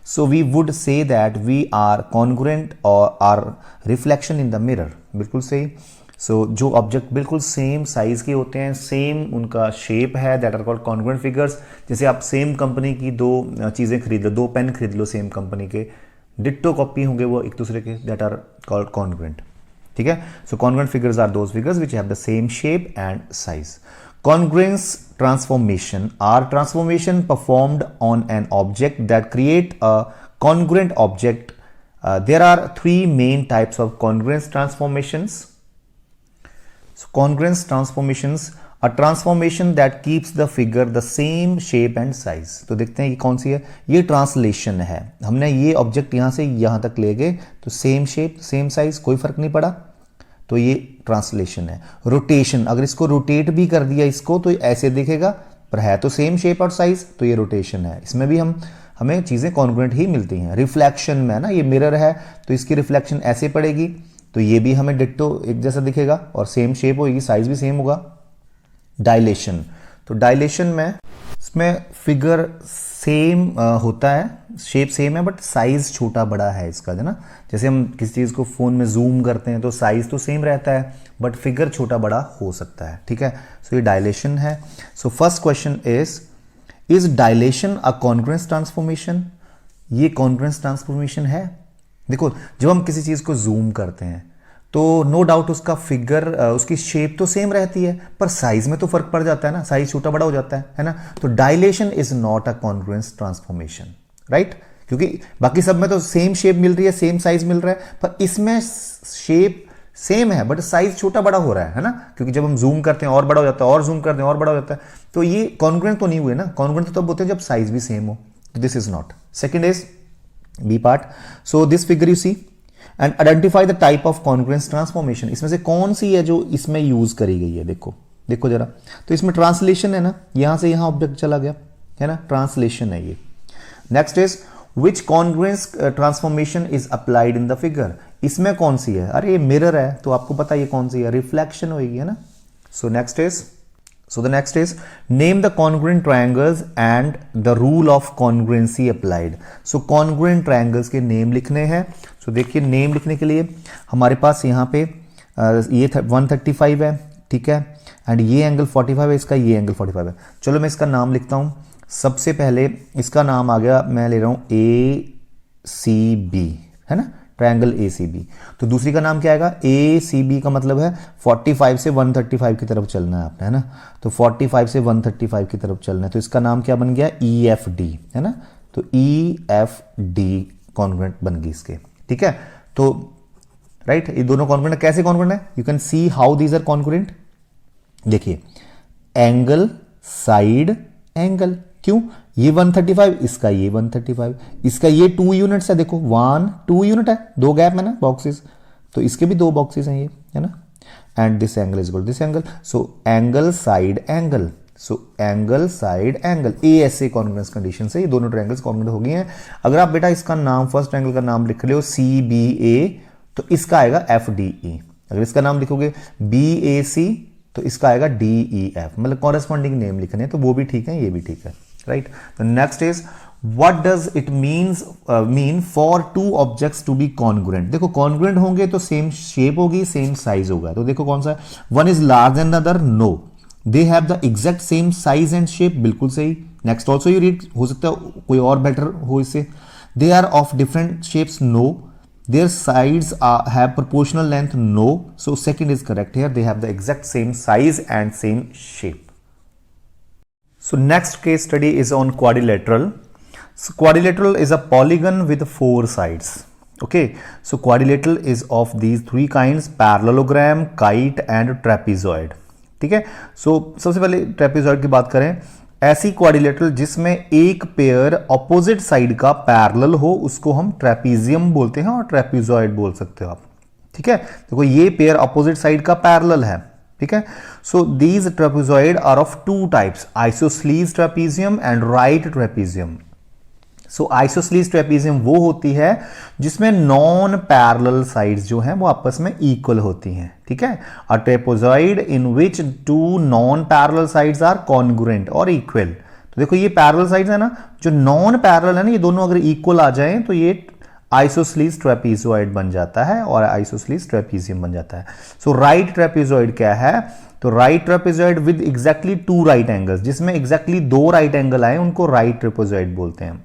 So we would say that we are congruent or our reflection in the mirror. बिल्कुल सही. So जो object बिल्कुल same size के होते हैं, same उनका shape है, that are called congruent figures. जैसे आप सेम कंपनी की दो चीज़ें खरीद लो, दो पेन खरीद लो सेम कंपनी के, डिट्टो कॉपी होंगे वो एक दूसरे के, दैट आर कॉल्ड कॉन्ग्रुएंट. ठीक है. So congruent figures are those figures which have the same shape and size. Congruence transformation are transformation performed on an object that create a congruent object. There are three main types of congruence transformations. So congruence transformations, a transformation that keeps the figure the same shape and size. तो देखते हैं ये कौन सी है. ये translation है. हमने ये ऑब्जेक्ट यहां से यहां तक ले गए तो सेम शेप सेम साइज, कोई फर्क नहीं पड़ा, तो ये ट्रांसलेशन है. रोटेशन, अगर इसको रोटेट भी कर दिया इसको तो ऐसे दिखेगा, पर है तो सेम शेप और साइज, तो ये रोटेशन है. इसमें भी हमें चीजें कॉन्ग्रुएंट ही मिलती हैं. रिफ्लेक्शन में ना, ये मिरर है तो इसकी रिफ्लेक्शन ऐसे पड़ेगी तो ये भी हमें डिट्टो एक जैसा दिखेगा और सेम शेप होगी, साइज भी सेम होगा. डायलेशन, तो डायलेशन में इसमें फिगर सेम होता है, शेप सेम है बट साइज छोटा बड़ा है इसका, है ना. जैसे हम किसी चीज़ को फ़ोन में जूम करते हैं तो साइज तो सेम रहता है बट फिगर छोटा बड़ा हो सकता है. ठीक है. सो ये डायलेशन है. So first question is dilation a congruence transformation. ये कॉन्ग्रुएंस ट्रांसफॉर्मेशन है. देखो जब हम किसी चीज़ को जूम करते हैं तो नो डाउट उसका फिगर, उसकी शेप तो सेम रहती है पर साइज में तो फर्क पड़ जाता है ना, साइज छोटा बड़ा हो जाता है ना. तो dilation is not a congruence transformation, right. क्योंकि बाकी सब में तो सेम शेप मिल रही है, सेम साइज मिल रहा है, पर इसमें शेप सेम है बट साइज छोटा बड़ा हो रहा है ना. क्योंकि जब हम जूम करते हैं और बड़ा हो जाता है, और जूम करते हैं और बड़ा हो जाता है, तो ये कॉन्ग्रुएंट तो नहीं हुए ना. कॉन्ग्रुएंट तो तब होते हैं जब साइज भी सेम हो. This is not. Second is B part. So this figure you see and identify the type of congruence transformation. इसमें से कौन सी है जो इसमें यूज करी गई है. देखो जरा. तो इसमें ट्रांसलेशन है ना, यहां से यहां ऑब्जेक्ट चला गया है ना, ट्रांसलेशन है ये. Next is which congruence transformation is applied in the figure. इसमें कौन सी है, अरे ये मिरर है तो आपको पता है ये कौन सी है, रिफ्लेक्शन होगी, है ना. सो the next is name the congruent triangles and the rule of congruency applied. So congruent triangles के नेम लिखने हैं. So देखिए नेम लिखने के लिए हमारे पास यहाँ पे ये 135 है, ठीक है, एंड ये एंगल 45 है, इसका ये एंगल 45 है. चलो मैं इसका नाम लिखता हूँ. सबसे पहले इसका नाम आ गया, मैं ले रहा हूँ ACB, है ना, ट्रायंगल ACB. तो दूसरी का नाम क्या आएगा, ACB का मतलब है 45 से 135 की तरफ चलना है आपने, है ना. तो 45 से 135 की तरफ चलना है, तो इसका नाम क्या बन गया, EFD, है ना. तो EFD कॉन्ग्रुएंट बन गई इसके. ठीक है. तो राइट, ये दोनों कॉन्ग्रुएंट है. कैसे कॉन्ग्रुएंट है, you can see how these are congruent. देखिए एंगल साइड एंगल, क्यों, ये 135, इसका ये 135, इसका ये 2 यूनिट्स है. देखो 1 2 यूनिट है, 2 गैप है ना बॉक्सेस, तो इसके भी 2 बॉक्सेस हैं ये, है ना. And this angle is equal this angle. So angle side angle, so angle side angle, ऐसे कॉन्ग्रुएंस कंडीशन से ये दोनों ट्रायंगल्स कॉन्ग्रुएंट हो गई हैं. अगर आप बेटा इसका नाम, फर्स्ट ट्रायंगल का नाम लिख रहे हो CBA, तो इसका आएगा FDE. अगर इसका नाम लिखोगे BAC तो इसका आएगा DEF. मतलब कॉरेस्पॉन्डिंग नेम लिखने हैं, तो वो भी ठीक है, ये भी ठीक है, right. The next is what does it mean for two objects to be congruent. देखो कॉन्ग्रुएंट होंगे तो सेम शेप होगी, सेम साइज होगा. तो देखो कौन सा है, one is large and other, no. They have the exact same size and shape, बिल्कुल सही. नेक्स्ट ऑल्सो यू रीड, हो सकता है कोई और बेटर हो इससे. They are of different shapes, no. their sides have proportional length, no, so second is correct here, they have the exact same size and same shape. So next case study is on quadrilateral. So quadrilateral is a polygon with 4 sides. Okay, so quadrilateral is of these 3 kinds: parallelogram, kite and trapezoid. ठीक है, so सबसे पहले trapezoid की बात करें, ऐसी quadrilateral जिसमें एक पेयर ऑपोजिट साइड का पैरेलल हो उसको हम ट्रेपीजियम बोलते हैं और ट्रेपेजॉइड बोल सकते हो आप. ठीक है, देखो ये पेयर ऑपोजिट साइड का पैरेलल है. ठीक है, so these trapezoid are of 2 types, isosceles trapezium and right trapezium. So isosceles trapezium वो होती है जिसमें नॉन पैरेलल साइड्स जो हैं वो आपस में इक्वल होती हैं. ठीक है, a trapezoid in which 2 non parallel sides are congruent और इक्वल. तो देखो ये पैरेलल साइड्स है ना, जो नॉन पैरेलल है ना, ये दोनों अगर इक्वल आ जाएं तो ये आइसोस्लीज ट्रेपीजॉइड बन जाता है और आइसोस्लीज ट्रेपीजियम बन जाता है. सो राइट ट्रेपीजॉइड क्या है, तो right ट्रेपीजॉइड with exactly 2 right angles, जिसमें एग्जैक्टली 2 राइट एंगल आए उनको राइट ट्रेपीजॉइड बोलते हैं.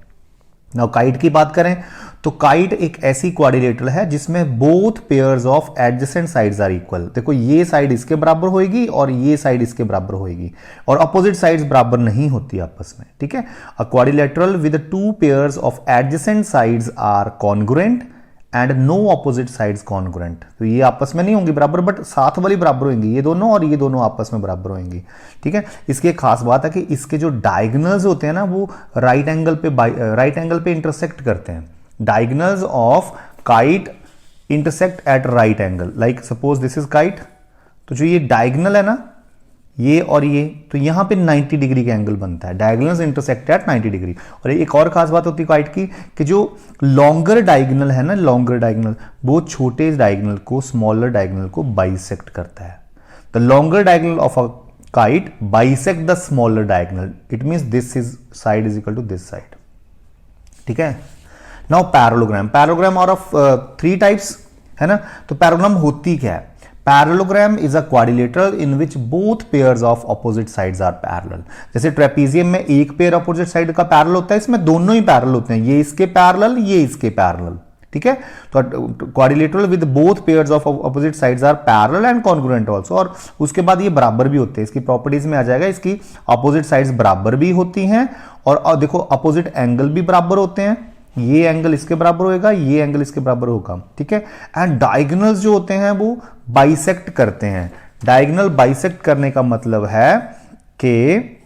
नाउ काइट की बात करें तो काइट एक ऐसी क्वाड्रिलेटरल है जिसमें both pairs of adjacent sides are equal. देखो ये साइड इसके बराबर होगी और ये साइड इसके बराबर होगी और अपोजिट साइड्स बराबर नहीं होती आपस में. ठीक है, a quadrilateral with 2 pairs of adjacent sides are congruent and no opposite sides congruent. तो ये आपस में नहीं होंगी बराबर, बट साथ वाली बराबर होंगी, ये दोनों और ये दोनों आपस में बराबर होंगी. ठीक है, इसकी एक खास बात है कि इसके जो डायगोनल्स होते हैं ना वो राइट एंगल पे इंटरसेक्ट करते हैं. Diagonals of kite intersect at right angle. Like suppose this is kite, तो जो ये डायगोनल है ना, ये और ये, तो यहां पे 90 डिग्री का एंगल बनता है. Diagonals intersect at 90 degree. और एक और खास बात होती है काइट की कि जो लॉन्गर डायगोनल है ना, लॉन्गर डायगोनल वो छोटे डायगोनल को, स्मॉलर डायगोनल को बाइसेक्ट करता है. The longer diagonal of a kite bisect the smaller diagonal. It means this is side is equal to this side. ठीक है, now parallelogram. Parallelogram are of 3 types है ना. तो पैरेललोग्राम होती क्या है? Parallelogram is a quadrilateral in which both pairs of opposite sides are parallel. जैसे trapezium में एक पेयर ऑपोजिट साइड का पैरेलल होता है, इसमें दोनों ही पैरेलल होते हैं, ये इसके पैरेलल, ये इसके पैरेलल. ठीक है, तो quadrilateral with both pairs of opposite sides are parallel and congruent also. और उसके बाद ये बराबर भी होते हैं, इसकी प्रॉपर्टीज में आ जाएगा, इसकी ऑपोजिट साइड्स बराबर भी होती हैं और देखो अपोजिट एंगल भी बराबर होते हैं. ये एंगल इसके बराबर होगा, ये एंगल इसके बराबर होगा. ठीक है, एंड डायगोनल्स जो होते हैं वो बाइसेक्ट करते हैं. डायगोनल बाइसेक्ट करने का मतलब है कि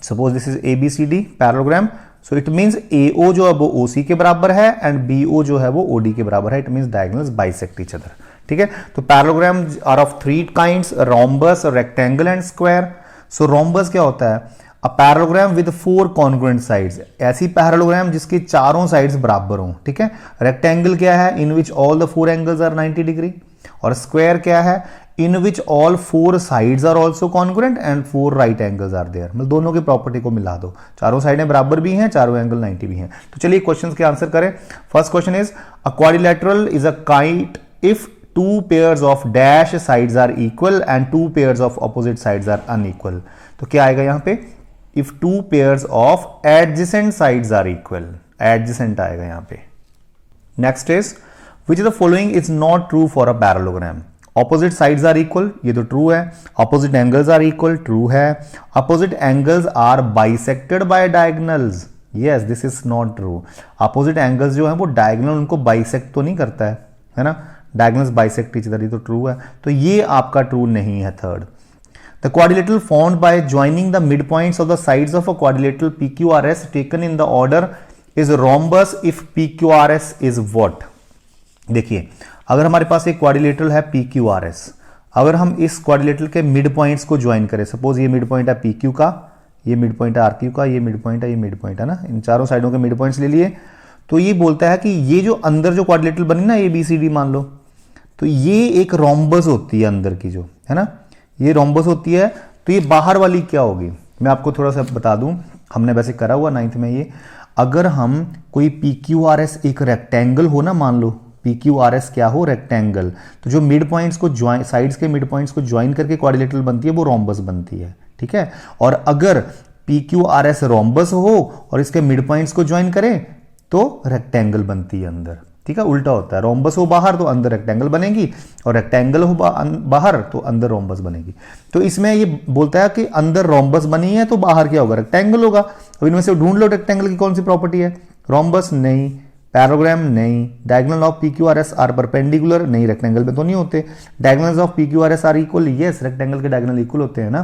suppose this is ABCD parallelogram, so it means AO जो है वो OC के बराबर है एंड BO जो है वो OD के बराबर है. It means diagonals bisect each other. ठीक है, तो parallelogram are of 3 kinds, rhombus, rectangle and square. So rhombus क्या होता है? A parallelogram with 4 congruent sides. ऐसी पैरेललोग्राम जिसकी चारों साइड्स बराबर हों. ठीक है, रेक्टेंगल क्या है? In which all the 4 angles are 90 degree. और स्क्वायर क्या है? In which all 4 sides are also congruent and 4 right angles are there. मतलब दोनों की प्रॉपर्टी को मिला दो, चारों साइडें बराबर भी हैं, चारों एंगल 90 भी हैं. तो चलिए क्वेश्चन के आंसर करें. First question is a quadrilateral is a kite if 2 pairs of dash sides are equal and 2 pairs of opposite sides are unequal. तो क्या आएगा यहां पे? If 2 pairs of adjacent sides are equal. Adjacent आएगा यहाँ पे. Next is which of the following is not true for a parallelogram? Opposite sides are equal, ये तो true है. Opposite angles are equal, true है. Opposite angles are bisected by diagonals. Yes, this is not true. Opposite angles जो है वो diagonal उनको bisect तो नहीं करता है ना? Diagonals bisect each other, ये तो true है. तो ये आपका true नहीं है. Third, the quadrilateral formed by joining the midpoints of the sides of a quadrilateral PQRS taken in the order is rhombus if PQRS is what? देखिए, अगर हमारे पास एक क्वाड्रिलेटरल है PQRS, अगर हम इस क्वाड्रिलेटरल के मिड पॉइंट्स को ज्वाइन करें, सपोज ये मिड पॉइंट है PQ का, ये मिड पॉइंट है RQ का, ये मिड पॉइंट है, ये मिड पॉइंट है ना, इन चारों साइडों के मिड पॉइंट्स ले लिए, तो ये बोलता है कि ये जो अंदर जो क्वाड्रिलेटरल बनी ना ABCD मान लो, तो ये एक रोम्बस होती है अंदर की, जो है ना, ये रोम्बस होती है. तो ये बाहर वाली क्या होगी? मैं आपको थोड़ा सा बता दूं, हमने वैसे करा हुआ 9th में ये. अगर हम कोई PQRS एक रेक्टेंगल हो ना, मान लो PQRS क्या हो? रेक्टेंगल. तो जो मिड पॉइंट्स को ज्वाइन, साइड्स के मिड पॉइंट्स को ज्वाइन करके क्वाड्रिलेटरल बनती है वो रोम्बस बनती है. ठीक है, और अगर PQRS रोम्बस हो और इसके मिड पॉइंट्स को ज्वाइन करें तो रेक्टेंगल बनती है अंदर. ठीक है, उल्टा होता है, रोम्बस हो बाहर तो अंदर रेक्टेंगल बनेगी, और रेक्टेंगल हो बाहर तो अंदर रोम्बस बनेगी। तो इसमें ये बोलता है कि अंदर रोम्बस बनी है तो बाहर क्या होगा, रेक्टेंगल होगा। तो इनमें से ढूंढ लो रेक्टेंगल की कौन सी प्रॉपर्टी है, रोम्बस नहीं, पैराग्राम नहीं, diagonal of P Q R S are perpendicular नहीं, रेक्टेंगल में तो नहीं होते, diagonals of P Q R S are equal, yes rectangle के डायगोनल इक्वल होते हैं ना,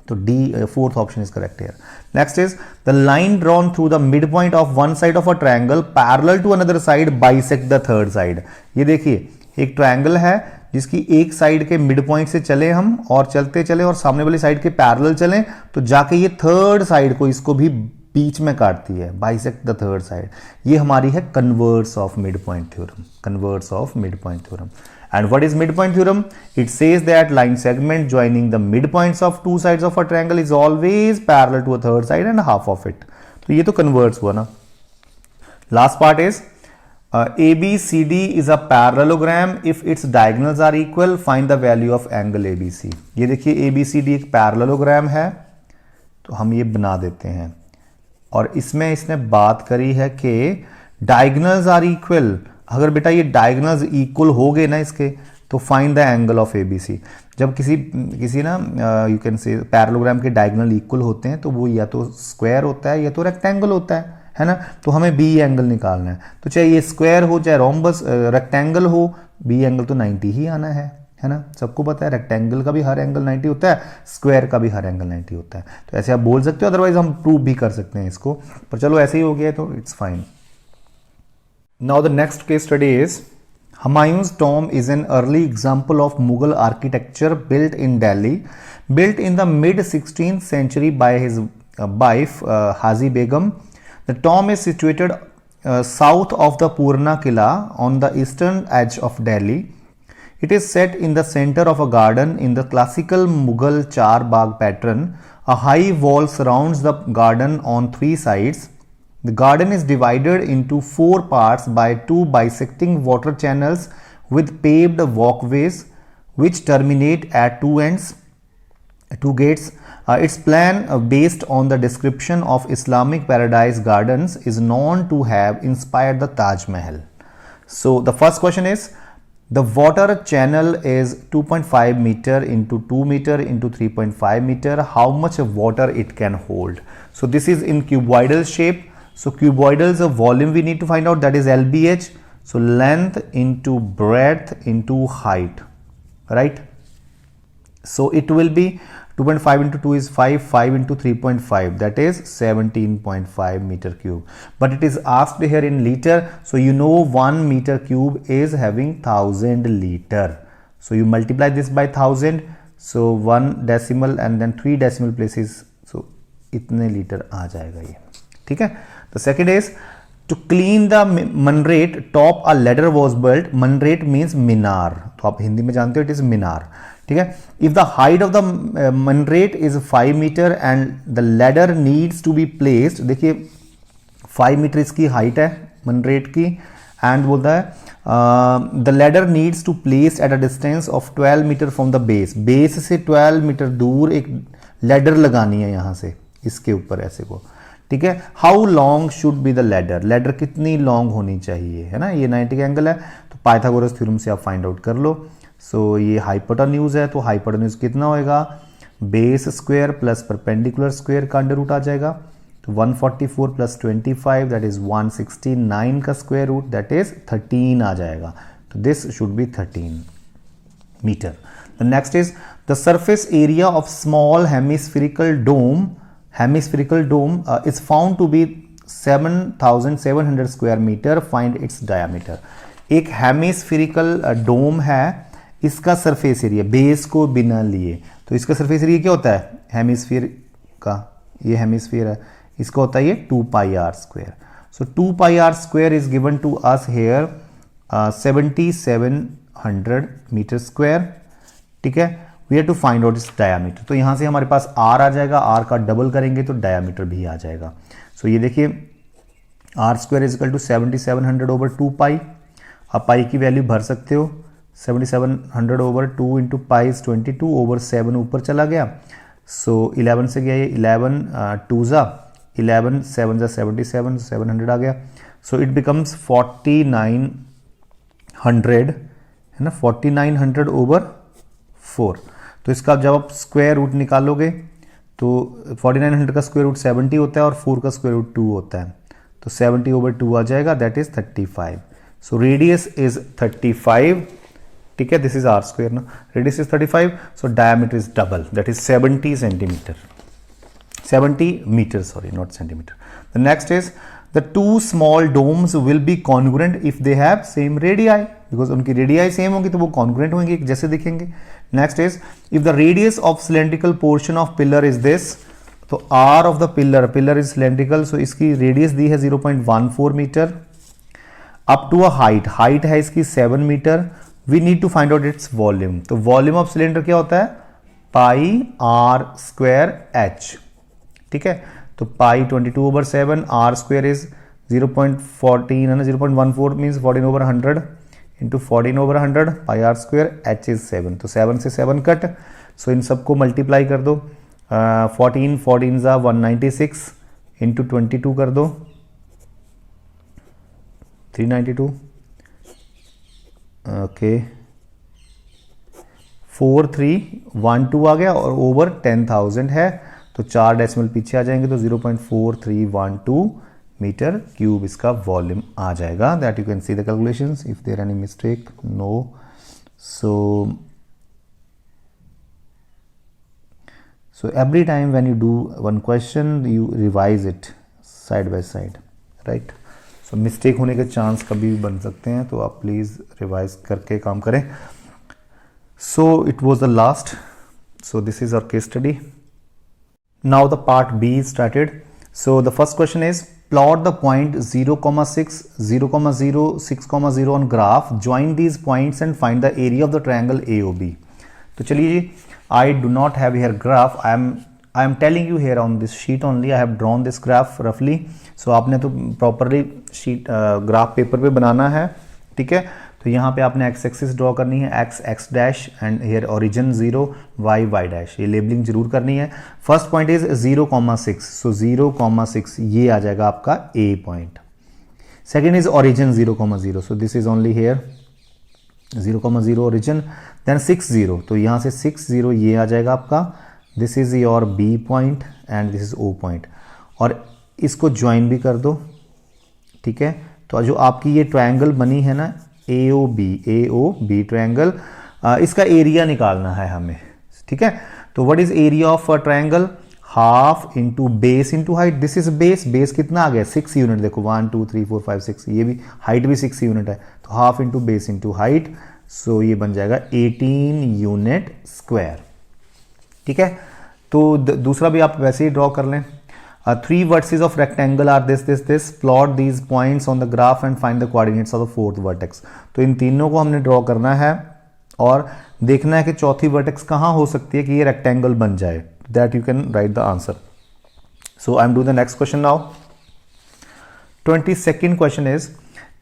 तो the fourth option is correct here. Next is the line drawn through the mid point of one side of a triangle parallel to another side bisect the third side. ये देखिए एक triangle है जिसकी एक साइड के mid point से चले हम और चलते चले और सामने वाली साइड के पैरेलल चलें तो जाके ये थर्ड साइड को इसको भी बीच में काटती है, बाइसेक्ट द थर्ड साइड। ये हमारी है converse of mid point theorem, converse of mid point theorem. And what is midpoint theorem? It says that line segment joining the midpoints of two sides of a triangle is always parallel to a third side and half of it. तो ये तो converts हुआ ना। Last part is ABCD is a parallelogram. If its diagonals are equal, find the value of angle ABC. ये देखिए ABCD एक parallelogram है, तो हम ये बना देते हैं। और इसमें इसने बात करी है कि diagonals are equal। अगर बेटा ये डायगोनल्स इक्वल हो गए ना इसके, तो find the angle of ABC. जब किसी ना यू कैन से पैरेललोग्राम के डायगोनल इक्वल होते हैं तो वो या तो स्क्वायर होता है या तो रेक्टेंगल होता है ना, तो हमें बी एंगल निकालना है। तो चाहे ये स्क्वायर हो चाहे रोम्बस रेक्टेंगल हो, बी एंगल तो 90 ही आना है ना, सबको पता है रेक्टेंगल का भी हर एंगल 90 होता है, स्क्वायर का भी हर एंगल 90 होता है। तो ऐसे आप बोल सकते हो, अदरवाइज हम प्रूव भी कर सकते हैं इसको, पर चलो ऐसे ही हो गया तो it's fine. Now the next case study is Humayun's tomb is an early example of Mughal architecture built in Delhi, built in the mid 16th century by his wife Hazi Begum. The tomb is situated south of the Purna Killa on the eastern edge of Delhi. It is set in the center of a garden in the classical Mughal Char Bagh pattern. A high wall surrounds the garden on three sides. The garden is divided into four parts by two bisecting water channels with paved walkways which terminate at two gates. Its plan, based on the description of Islamic Paradise Gardens, is known to have inspired the Taj Mahal. So the first question is, the water channel is 2.5 meter into 2 meter into 3.5 meter. How much water it can hold? So this is in cuboidal shape. So cuboidal is a volume we need to find out, that is LBH. So length into breadth into height, right? So it will be 2.5 into 2 is 5, 5 into 3.5, that is 17.5 meter cube. But it is asked here in liter, so you know 1 meter cube is having 1000 liter. So you multiply this by 1000, so 1 decimal and then 3 decimal places, so इतने litre आ जाएगा ये, ठीक है। The second is to clean the minaret top a ladder was built. Minaret means मीनार, तो आप हिंदी में जानते हो, it is मीनार, ठीक है। If the height of the minaret is 5 meter and the ladder needs to be placed, देखिए 5 metre इसकी height है minaret की, एंड बोलता है the ladder needs to place at a distance of 12 meter from the base. Base से 12 metre दूर एक ladder लगानी है यहाँ से इसके ऊपर ऐसे को, ठीक है। How long should be the ladder, ladder कितनी लॉन्ग होनी चाहिए, है ना। ये 90 का एंगल है, तो पाइथागोरस थ्योरम से आप फाइंड आउट कर लो। सो ये हाइपोटेन्यूज है, तो हाइपोटेन्यूज कितना होएगा, base square plus perpendicular square का अंडर रूट आ जाएगा, तो 144 प्लस 25 दैट इज 169 का स्क्वायर रूट दैट इज 13 आ जाएगा, तो this should be 13 metre. The next is the surface area of small hemispherical dome is found to be 7,700 square meter. Find its diameter. एक hemispherical डोम है, इसका surface area base को बिना लिए, तो इसका सरफेस एरिया क्या होता है हेमिस्फीयर का, ये हेमिस्फीयर है, इसका होता है ये 2 pi r square. So 2 pi r square is given to us here 7700 meter square, ठीक है। We have to find out its diameter. तो यहाँ से हमारे पास r आ जाएगा, r का डबल करेंगे तो डायमीटर भी आ जाएगा। सो ये देखिए r square is equal to 7700 over 2 pi, आप पाई की वैल्यू भर सकते हो, 7700 over 2 into pi is 22 over 7 ऊपर चला गया, सो 11 से गया ये 11 2 ज़ा 11 7 ज़ा 77 700 आ गया, सो इट बिकम्स 4900 है ना, 4900 ओवर 4। तो इसका जब आप स्क्वायर रूट निकालोगे तो 4900 का स्क्वायर रूट 70 होता है और 4 का स्क्वायर रूट 2 होता है, तो 70 ओवर 2 आ जाएगा, that is 35। So radius is 35, ठीक है, दिस इज आर स्क्वायर ना, radius is 35, so diameter is double, that is 70 centimetre, 70 metre, sorry not centimetre. The next is the two small domes will be congruent if they have same radii, because उनकी radii same होंगी तो वो congruent होंगे, जैसे दिखेंगे। Next is if the radius of cylindrical portion of pillar is this, तो R of the pillar, pillar is cylindrical, so इसकी radius दी है 0.14 metre, up to a height, height है इसकी 7 metre, we need to find out its volume. तो volume of cylinder क्या होता है, पाई आर स्क्वायर एच, ठीक है, तो पाई 22/7, आर स्क्वायर इज 0.14 है ना, 0.14 means 14 over 100 into 14 over 100, pi R square, H is 7, तो 7 से 7 कट, सो इन सबको मल्टीप्लाई कर दो, 14 14 ज़ा 196 इंटू 22 कर दो, 392, ओके, 4312 आ गया और ओवर 10,000 है, तो 4 डेसिमल पीछे आ जाएंगे, तो 0.4312 मीटर क्यूब इसका वॉल्यूम आ जाएगा। That you can see the calculations, if there any mistake no. So every time when you do one question, you revise it side by side, right? So mistake होने के chance कभी भी बन सकते हैं, तो आप प्लीज़ रिवाइज करके काम करें। So it was the last. So this is our case study. Now the part B is started. So the first question is plot the point 0,6, 0,0, 6,0 on graph. Join these points and find the area of the triangle AOB. तो चलिए जी, I do not have here graph. I am telling you here on this sheet only. I have drawn this graph roughly. So आपने तो properly sheet graph paper पे बनाना है, ठीक है। तो यहाँ पे आपने x एक्सिस ड्रॉ करनी है, x x dash and here origin 0, y y dash, ये लेबलिंग जरूर करनी है। फर्स्ट पॉइंट इज 0,6, सो 0,6 ये आ जाएगा आपका A point. Second is origin 0,0, so this is only here 0,0 origin, then 60, तो यहाँ से 60 ये आ जाएगा आपका, this is your B point and this is O point, और इसको ज्वाइन भी कर दो, ठीक है। तो जो आपकी ये ट्रायंगल बनी है ना AOB ट्रायंगल, इसका एरिया निकालना है हमें, ठीक है। तो what is area of a triangle, half into base into height, this is base, base कितना आ गया 6 यूनिट, देखो 1 2 3 4 5 6, ये भी हाइट भी 6 यूनिट है, तो half into base into height, so ये बन जाएगा 18 यूनिट स्क्वायर, ठीक है। तो दूसरा भी आप वैसे ही ड्रॉ कर लें। 3 vertices of rectangle are this. Plot these points on the graph and find the coordinates of the fourth vertex. तो इन तीनों को हमने ड्रॉ करना है और देखना है कि चौथी वर्टेक्स कहाँ हो सकती है कि ये रेक्टेंगल बन जाए, that you can write the answer. So I am do the next question now. 22nd question is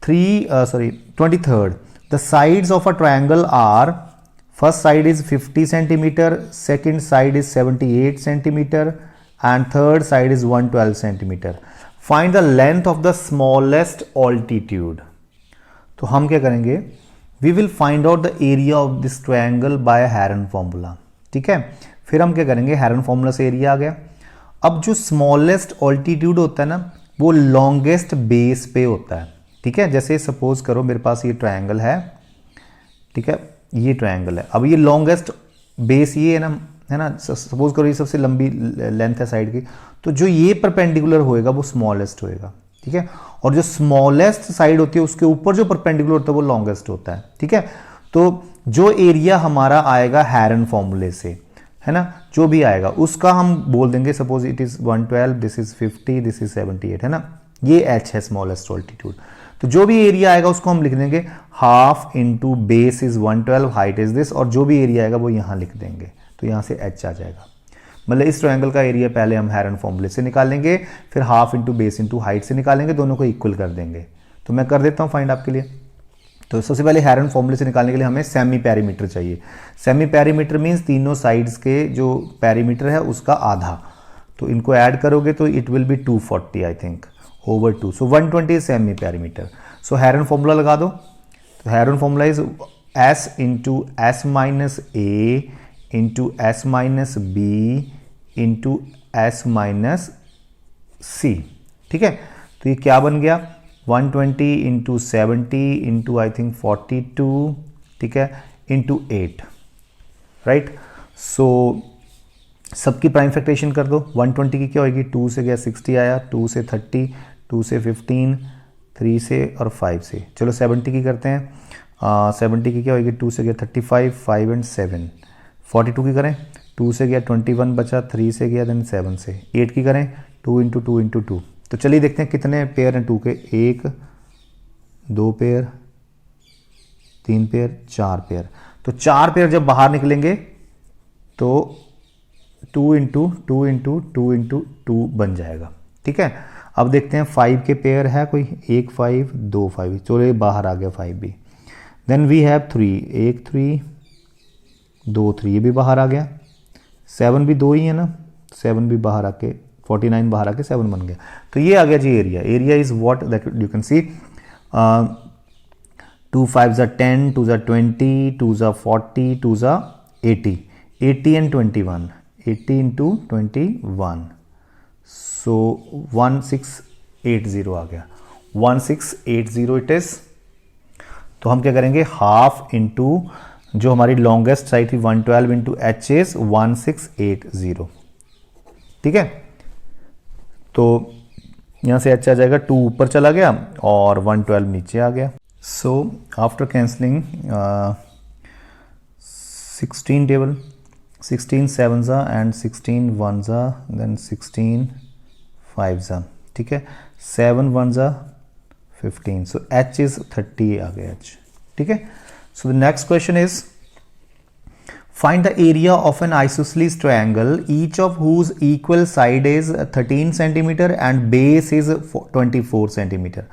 23rd. The sides of a triangle are, first side is 50 centimeter, second side is 78 centimeter, and third side is 112 centimeter. Find the length of the smallest altitude. तो हम क्या करेंगे, we will find out the area of this triangle by Heron formula, ठीक है। फिर हम क्या करेंगे, Heron formula से एरिया आ गया। अब जो smallest altitude होता है ना, वो longest base पे होता है, ठीक है। जैसे सपोज करो मेरे पास ये ट्रायंगल है, ठीक है, ये ट्रायंगल है, अब ये लॉन्गेस्ट बेस ये है ना, सपोज करो ये सबसे लंबी लेंथ है साइड की, तो जो ये परपेंडिकुलर होएगा वो स्मॉलेस्ट होएगा, ठीक है। और जो स्मॉलेस्ट साइड होती है उसके ऊपर जो परपेंडिकुलर होता है वो लॉन्गेस्ट होता है, ठीक है। तो जो एरिया हमारा आएगा हैरन फॉर्मूले से, है ना, जो भी आएगा उसका हम बोल देंगे, suppose it is 112, this is 50, this is 78, है ना, ये h है स्मॉलेस्ट ऑल्टीट्यूड। तो जो भी एरिया आएगा उसको हम लिख देंगे half into base is 112, height is this, और जो भी एरिया आएगा वो यहाँ लिख देंगे, तो यहाँ से h आ जाएगा। मतलब इस ट्रायंगल का एरिया पहले हम हैरन फॉर्मूले से निकालेंगे, फिर half into base into height से निकालेंगे, दोनों को इक्वल कर देंगे। तो मैं कर देता हूँ फाइंड आपके लिए। तो सबसे पहले हैरन फॉर्मूले से निकालने के लिए हमें सेमी पेरीमीटर चाहिए। सेमी पेरीमीटर मीन्स तीनों साइड्स के जो पेरीमीटर है उसका आधा, तो इनको ऐड करोगे तो it will be 240 I think, over 2. So 120 is semi perimeter. So Heron formula लगा दो. तो Heron formula is S into S minus A into S minus B into S minus C. ठीक है, तो ये क्या बन गया 120 into 70 into I think 42, ठीक है, into 8, राइट. सो सबकी प्राइम फैक्टरेशन कर दो. 120 की क्या होगी, 2 से गया 60 आया, 2 से 30, 2 से 15, 3 से और 5 से. चलो 70 की करते हैं. 70 की क्या होगी, 2 से गया 35, 5 एंड 7. 42 की करें, 2 से गया 21 बचा, 3 से गया देन 7 से. 8 की करें, 2 इंटू 2 इंटू 2. तो चलिए देखते हैं कितने पेयर हैं 2 के. 1 2 पेयर, 3 पेयर, 4 पेयर. तो 4 पेयर जब बाहर निकलेंगे तो 2 इंटू 2 इंटू 2 इंटू 2 बन जाएगा. ठीक है, अब देखते हैं 5 के पेयर है कोई. 1 5, 2 5, चलो ये बाहर आ गया 5 भी. देन वी हैव 3, 1 3, 2 3, ये भी बाहर आ गया. 7 भी 2 ही है ना, 7 भी बाहर आके 49 बाहर आके 7 बन गया. तो ये आ गया जी area. Area is what that you can see. 2 5 are 10, 2 are 20, 2 are 40, 2 are 80. 80 and 21, 80 into 21, so 1680 आ गया. 1680 इट इज. तो हम क्या करेंगे, हाफ इंटू जो हमारी लॉन्गेस्ट साइड थी 112 इंटू एच इज 1680. ठीक है, तो यहां से एच आ जाएगा, 2 ऊपर चला गया और 112 नीचे आ गया. So after cancelling 16 table, 16 sevens and 16 ones, then 16 5s. ठीक है, 7 ones 15. So H is 30 आ गया H. ठीक है, so the next question is find the area of an isosceles triangle each of whose equal side is 13 centimeter and base is 24 centimeter.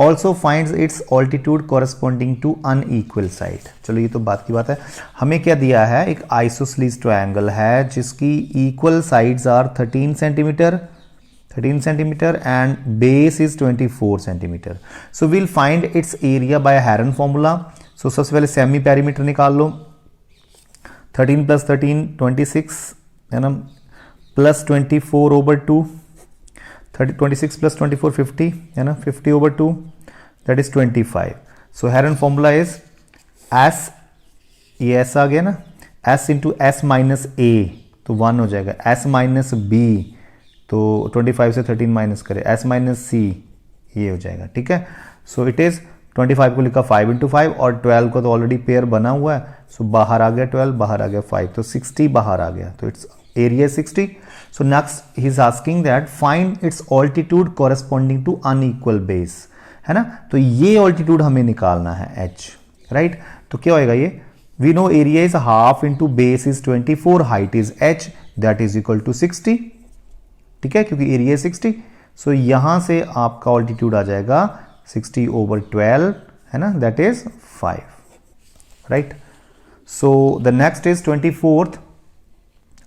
Also finds its altitude corresponding to unequal side. चलो ये तो बात की बात है. हमें क्या दिया है, एक आइसोसेलेस ट्रायंगल है जिसकी equal sides are 13 centimetre and base is 24 centimetre. So will find its area by Heron formula. So सबसे पहले सेमी पेरीमीटर निकाल लो. 13 प्लस 13 26 है ना, प्लस 24 ओवर 2. 26 प्लस 24 50 है ना, 50 over 2 that is 25. So heron formula is S, ये S आ गया ना, एस इंटू एस माइनस ए तो 1 हो जाएगा, एस माइनस बी तो 25 से 13 माइनस करें, एस माइनस सी ये हो जाएगा. ठीक है, सो इट इज 25 को लिखा 5 इंटू 5 और 12 को तो ऑलरेडी पेयर बना हुआ है. सो बाहर आ गया 12, बाहर आ गया 5, तो 60 बाहर आ गया. तो its area 60. So next he is asking that find its altitude corresponding to unequal base, है ना. तो ये ऑल्टीट्यूड हमें निकालना है h, राइट. तो क्या होएगा ये, we know area is half into base is 24, height is h, that is equal to 60. ठीक है, क्योंकि एरिया 60. सो यहां से आपका ऑल्टीट्यूड आ जाएगा 60 over 12, है ना, that is 5, right. So the next is 24th.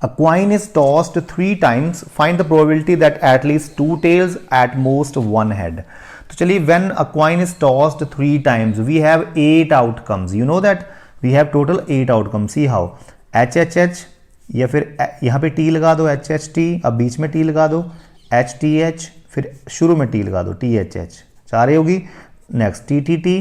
A coin is tossed 3 times. Find the probability that at least 2 tails, at most 1 head. तो चलिए, when a coin is tossed 3 times, we have 8 outcomes. You know that we have total 8 outcomes. See how H H H, या फिर यहाँ पे T लगा दो, H H T, अब बीच में T लगा दो, H T H, फिर शुरू में T लगा दो, T H H, 4 होगी. Next T T T,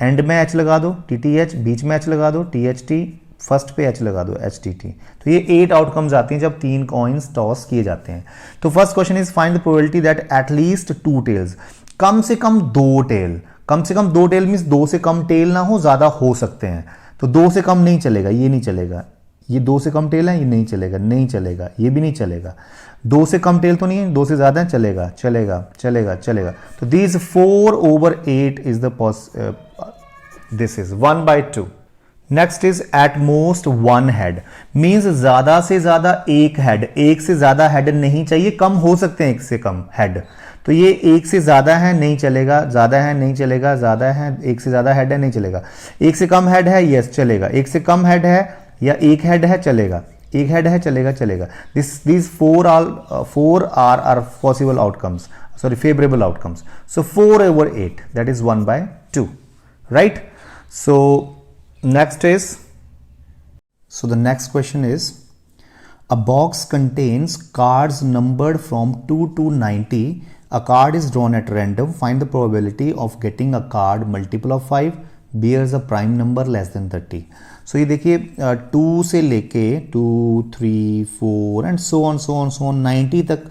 and में H लगा दो, T T H, बीच में H लगा दो, T H T, फर्स्ट पे H लगा दो, H T T. तो ये 8 आउटकम्स आती हैं जब 3 कॉइन्स टॉस किए जाते हैं. तो first question is find the probability that at least 2 tails, कम से कम 2 टेल. कम से कम 2 टेल मीन्स 2 से कम टेल ना हो, ज्यादा हो सकते हैं. तो 2 से कम नहीं चलेगा, ये नहीं चलेगा. ये 2 से कम टेल है, ये नहीं चलेगा, नहीं चलेगा, ये भी नहीं चलेगा. 2 से कम टेल तो नहीं है, 2 से ज्यादा है, चलेगा चलेगा चलेगा चलेगा. तो this 4 over 8 is the this is 1/2. Next is at most 1 head, means ज्यादा से ज्यादा 1 हेड. 1 से ज्यादा हेड नहीं चाहिए, कम हो सकते हैं 1 से कम हेड. तो ये 1 से ज्यादा है नहीं चलेगा, ज्यादा है नहीं चलेगा, ज्यादा है 1 से ज्यादा हेड है नहीं चलेगा. 1 से कम हेड है, यस चलेगा. 1 से कम हेड है या 1 हेड है, चलेगा. 1 हेड है, चलेगा चलेगा. This 4 are possible outcomes. sorry, favorable outcomes. So 4 over 8, that is 1 by 2, right? So next is, so the next question is, a box contains cards numbered from 2 to 90. A card is drawn at random. Find the probability of getting a card multiple of 5 bears a prime number less than 30. So ये देखिए 2 से लेके 2, 3, 4 and so on 90 तक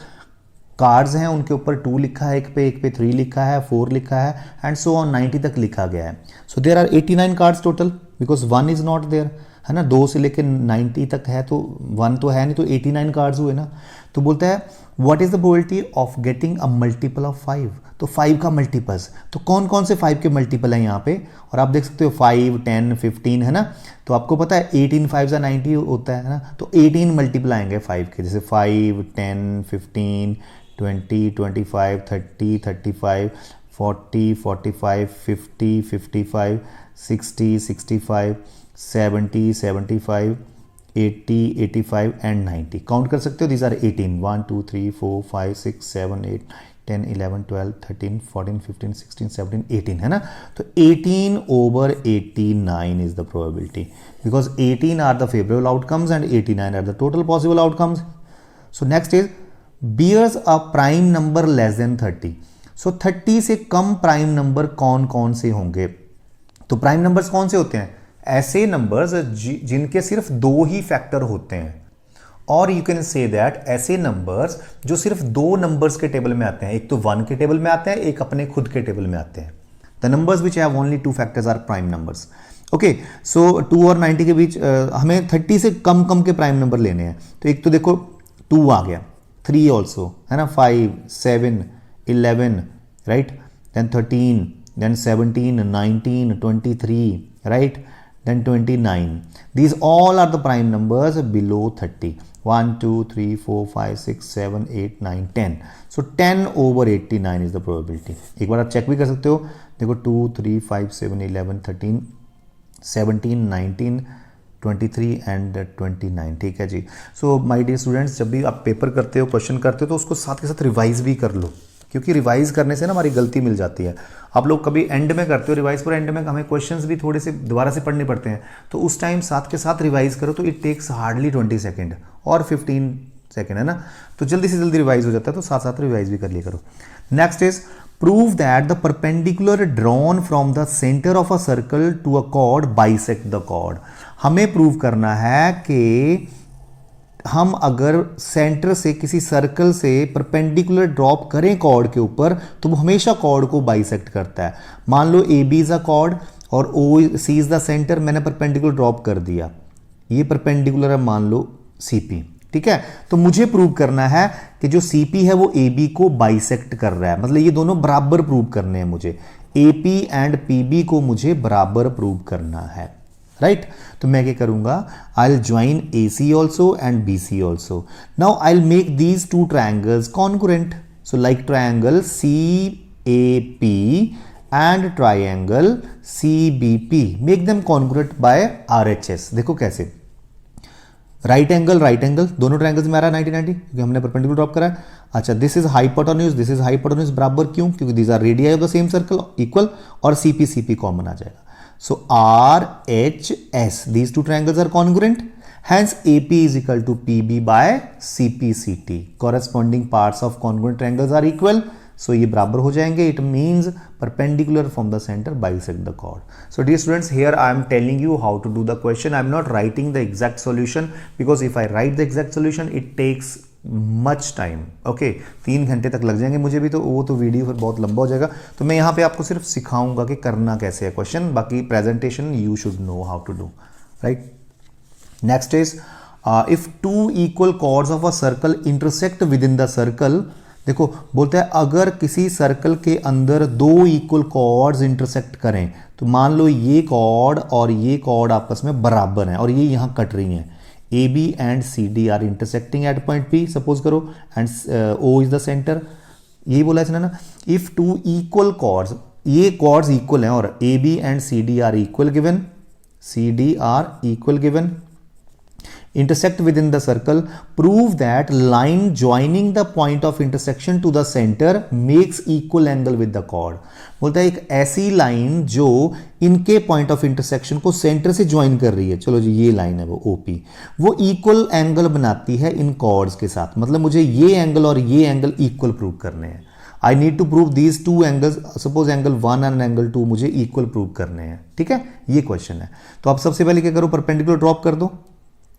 cards हैं, उनके ऊपर 2 लिखा है, एक पे 3 लिखा है, 4 लिखा है एंड सो ऑन 90 तक लिखा गया है. So there are 89 cards total because 1 is not there, है ना. 2 से लेके 90 तक है तो 1 तो है नहीं, तो 89 कार्ड्स हुए ना. तो बोलता है what is the probability of getting a multiple of 5. तो 5 का मल्टीपल्स, तो कौन कौन से 5 के मल्टीपल हैं यहाँ पे, और आप देख सकते हो 5, 10, 15, है ना. तो आपको पता है 18 5 का 90 होता है ना. तो 18 मल्टीपल आएंगे 5 के, जैसे 5, 10, 15, 20, 25, 30, 35, 40, 45, 50, 55, 60, 65, 70, 75, 80, 85 एंड 90. काउंट कर सकते हो. दीज आर 18, 1, 2, 3, 4, 5, 6, 7, 8, 10, 11, 12, 13, 14, 15, 16, 17, 18, है ना. तो 18 over 89 is the probability because 18 are the favorable outcomes and 89 are the total possible outcomes. So next is bears a prime number less than 30. So 30 से कम प्राइम नंबर कौन कौन से होंगे. तो प्राइम नंबर्स कौन से होते हैं, ऐसे नंबर्स जिनके सिर्फ 2 ही फैक्टर होते हैं, और यू कैन से दैट ऐसे नंबर्स जो सिर्फ 2 नंबर्स के टेबल में आते हैं, एक तो 1 के टेबल में आते हैं, एक अपने खुद के टेबल में आते हैं. The numbers which have only 2 factors are prime numbers. Okay, so 2 और 90 के बीच हमें 30 से कम कम के प्राइम नंबर लेने हैं. तो एक तो देखो 2 आ गया, 3 ऑल्सो, है ना, 5, 7, 11, right, then 13, then 17, 19, 23, right, then 29. These all are the prime numbers below 30. 1, 2, 3, 4, 5, 6, 7, 8, 9, 10. So 10 over 89 is the probability. एक बार आप चेक भी कर सकते हो. देखो 2, 3, 5, 7, 11, 13, 17, 19, 23 एंड 29. ठीक है जी. सो माय डियर स्टूडेंट्स, जब भी आप पेपर करते हो, क्वेश्चन करते हो, तो उसको साथ के साथ रिवाइज भी कर लो, क्योंकि रिवाइज करने से ना हमारी गलती मिल जाती है. आप लोग कभी एंड में करते हो रिवाइज, पर एंड में हमें क्वेश्चंस भी थोड़े से दोबारा से पढ़ने पड़ते हैं, तो उस टाइम साथ के साथ रिवाइज करो. तो इट टेक्स हार्डली 20 सेकेंड और 15 सेकेंड, है ना. तो जल्दी से जल्दी रिवाइज हो जाता है, तो साथ साथ रिवाइज भी कर लिया करो. Next is prove that the perpendicular drawn from the centre of a circle to a chord bisect the chord. हमें प्रूव करना है कि हम अगर सेंटर से किसी सर्कल से परपेंडिकुलर ड्रॉप करें कॉर्ड के ऊपर, तो वो हमेशा कॉर्ड को बाइसेक्ट करता है. मान लो A B is a chord और O C is the centre, मैंने परपेंडिकुलर ड्रॉप कर दिया, ये परपेंडिकुलर है मान लो सी पी. ठीक है, तो मुझे प्रूव करना है कि जो सी पी है वो ए बी को बाइसेक्ट कर रहा है, मतलब ये दोनों बराबर प्रूव करने हैं मुझे. A P and P B को मुझे बराबर प्रूव करना है, राइट. तो मैं क्या करूंगा, I will join A C also and B C also. Now I will make these 2 triangles congruent. So like triangle C A P and triangle C B P, make them congruent by R H S. देखो कैसे, right angle दोनों triangles में आ रहा है 90 90, क्योंकि हमने perpendicular drop करा है. अच्छा, this is hypotenuse, this is hypotenuse, बराबर क्यों, क्योंकि these are radii of the same circle equal, और सी पी कॉमन आ जाएगा. So RHS, these 2 triangles are congruent, hence AP is equal to PB by CPCT. Corresponding parts of congruent triangles are equal, so ये बराबर हो जाएंगे. It means perpendicular from the center bisect the chord. So dear students, here I am telling you how to do the question. I am not writing the exact solution because if I write the exact solution, it takes much time. Okay, 3 घंटे तक लग जाएंगे मुझे भी, तो वो तो video फिर बहुत लंबा हो जाएगा. तो मैं यहाँ पे आपको सिर्फ सिखाऊंगा कि करना कैसे है क्वेश्चन, बाकी presentation you should know how to do, right. Next is if 2 equal chords of a circle intersect within the circle. देखो बोलता है अगर किसी सर्कल के अंदर 2 इक्वल कॉर्ड्स इंटरसेक्ट करें, तो मान लो ये कॉर्ड और ये कॉर्ड आपस में बराबर हैं और ये यहाँ कट रही हैं. AB and CD are intersecting at point P, suppose करो, and O is the center. यही बोला इसने ना, if 2 equal chords, ये chords equal हैं और AB and CD are equal given, CD are equal given intersect within the circle, prove that line joining the point of intersection to the center makes equal angle with the chord. बोलता है एक ऐसी line जो इनके point of intersection को centre से join कर रही है, चलो जी ये लाइन है वो OP, वो इक्वल एंगल बनाती है इन कॉर्ड्स के साथ। मतलब मुझे ये एंगल और ये एंगल इक्वल प्रूव करने हैं। I need to prove these two angles, suppose angle 1 and angle 2 मुझे इक्वल प्रूव करने हैं। ठीक है, ये क्वेश्चन है। तो आप सबसे पहले क्या करो, परपेंडिकुलर ड्रॉप कर दो।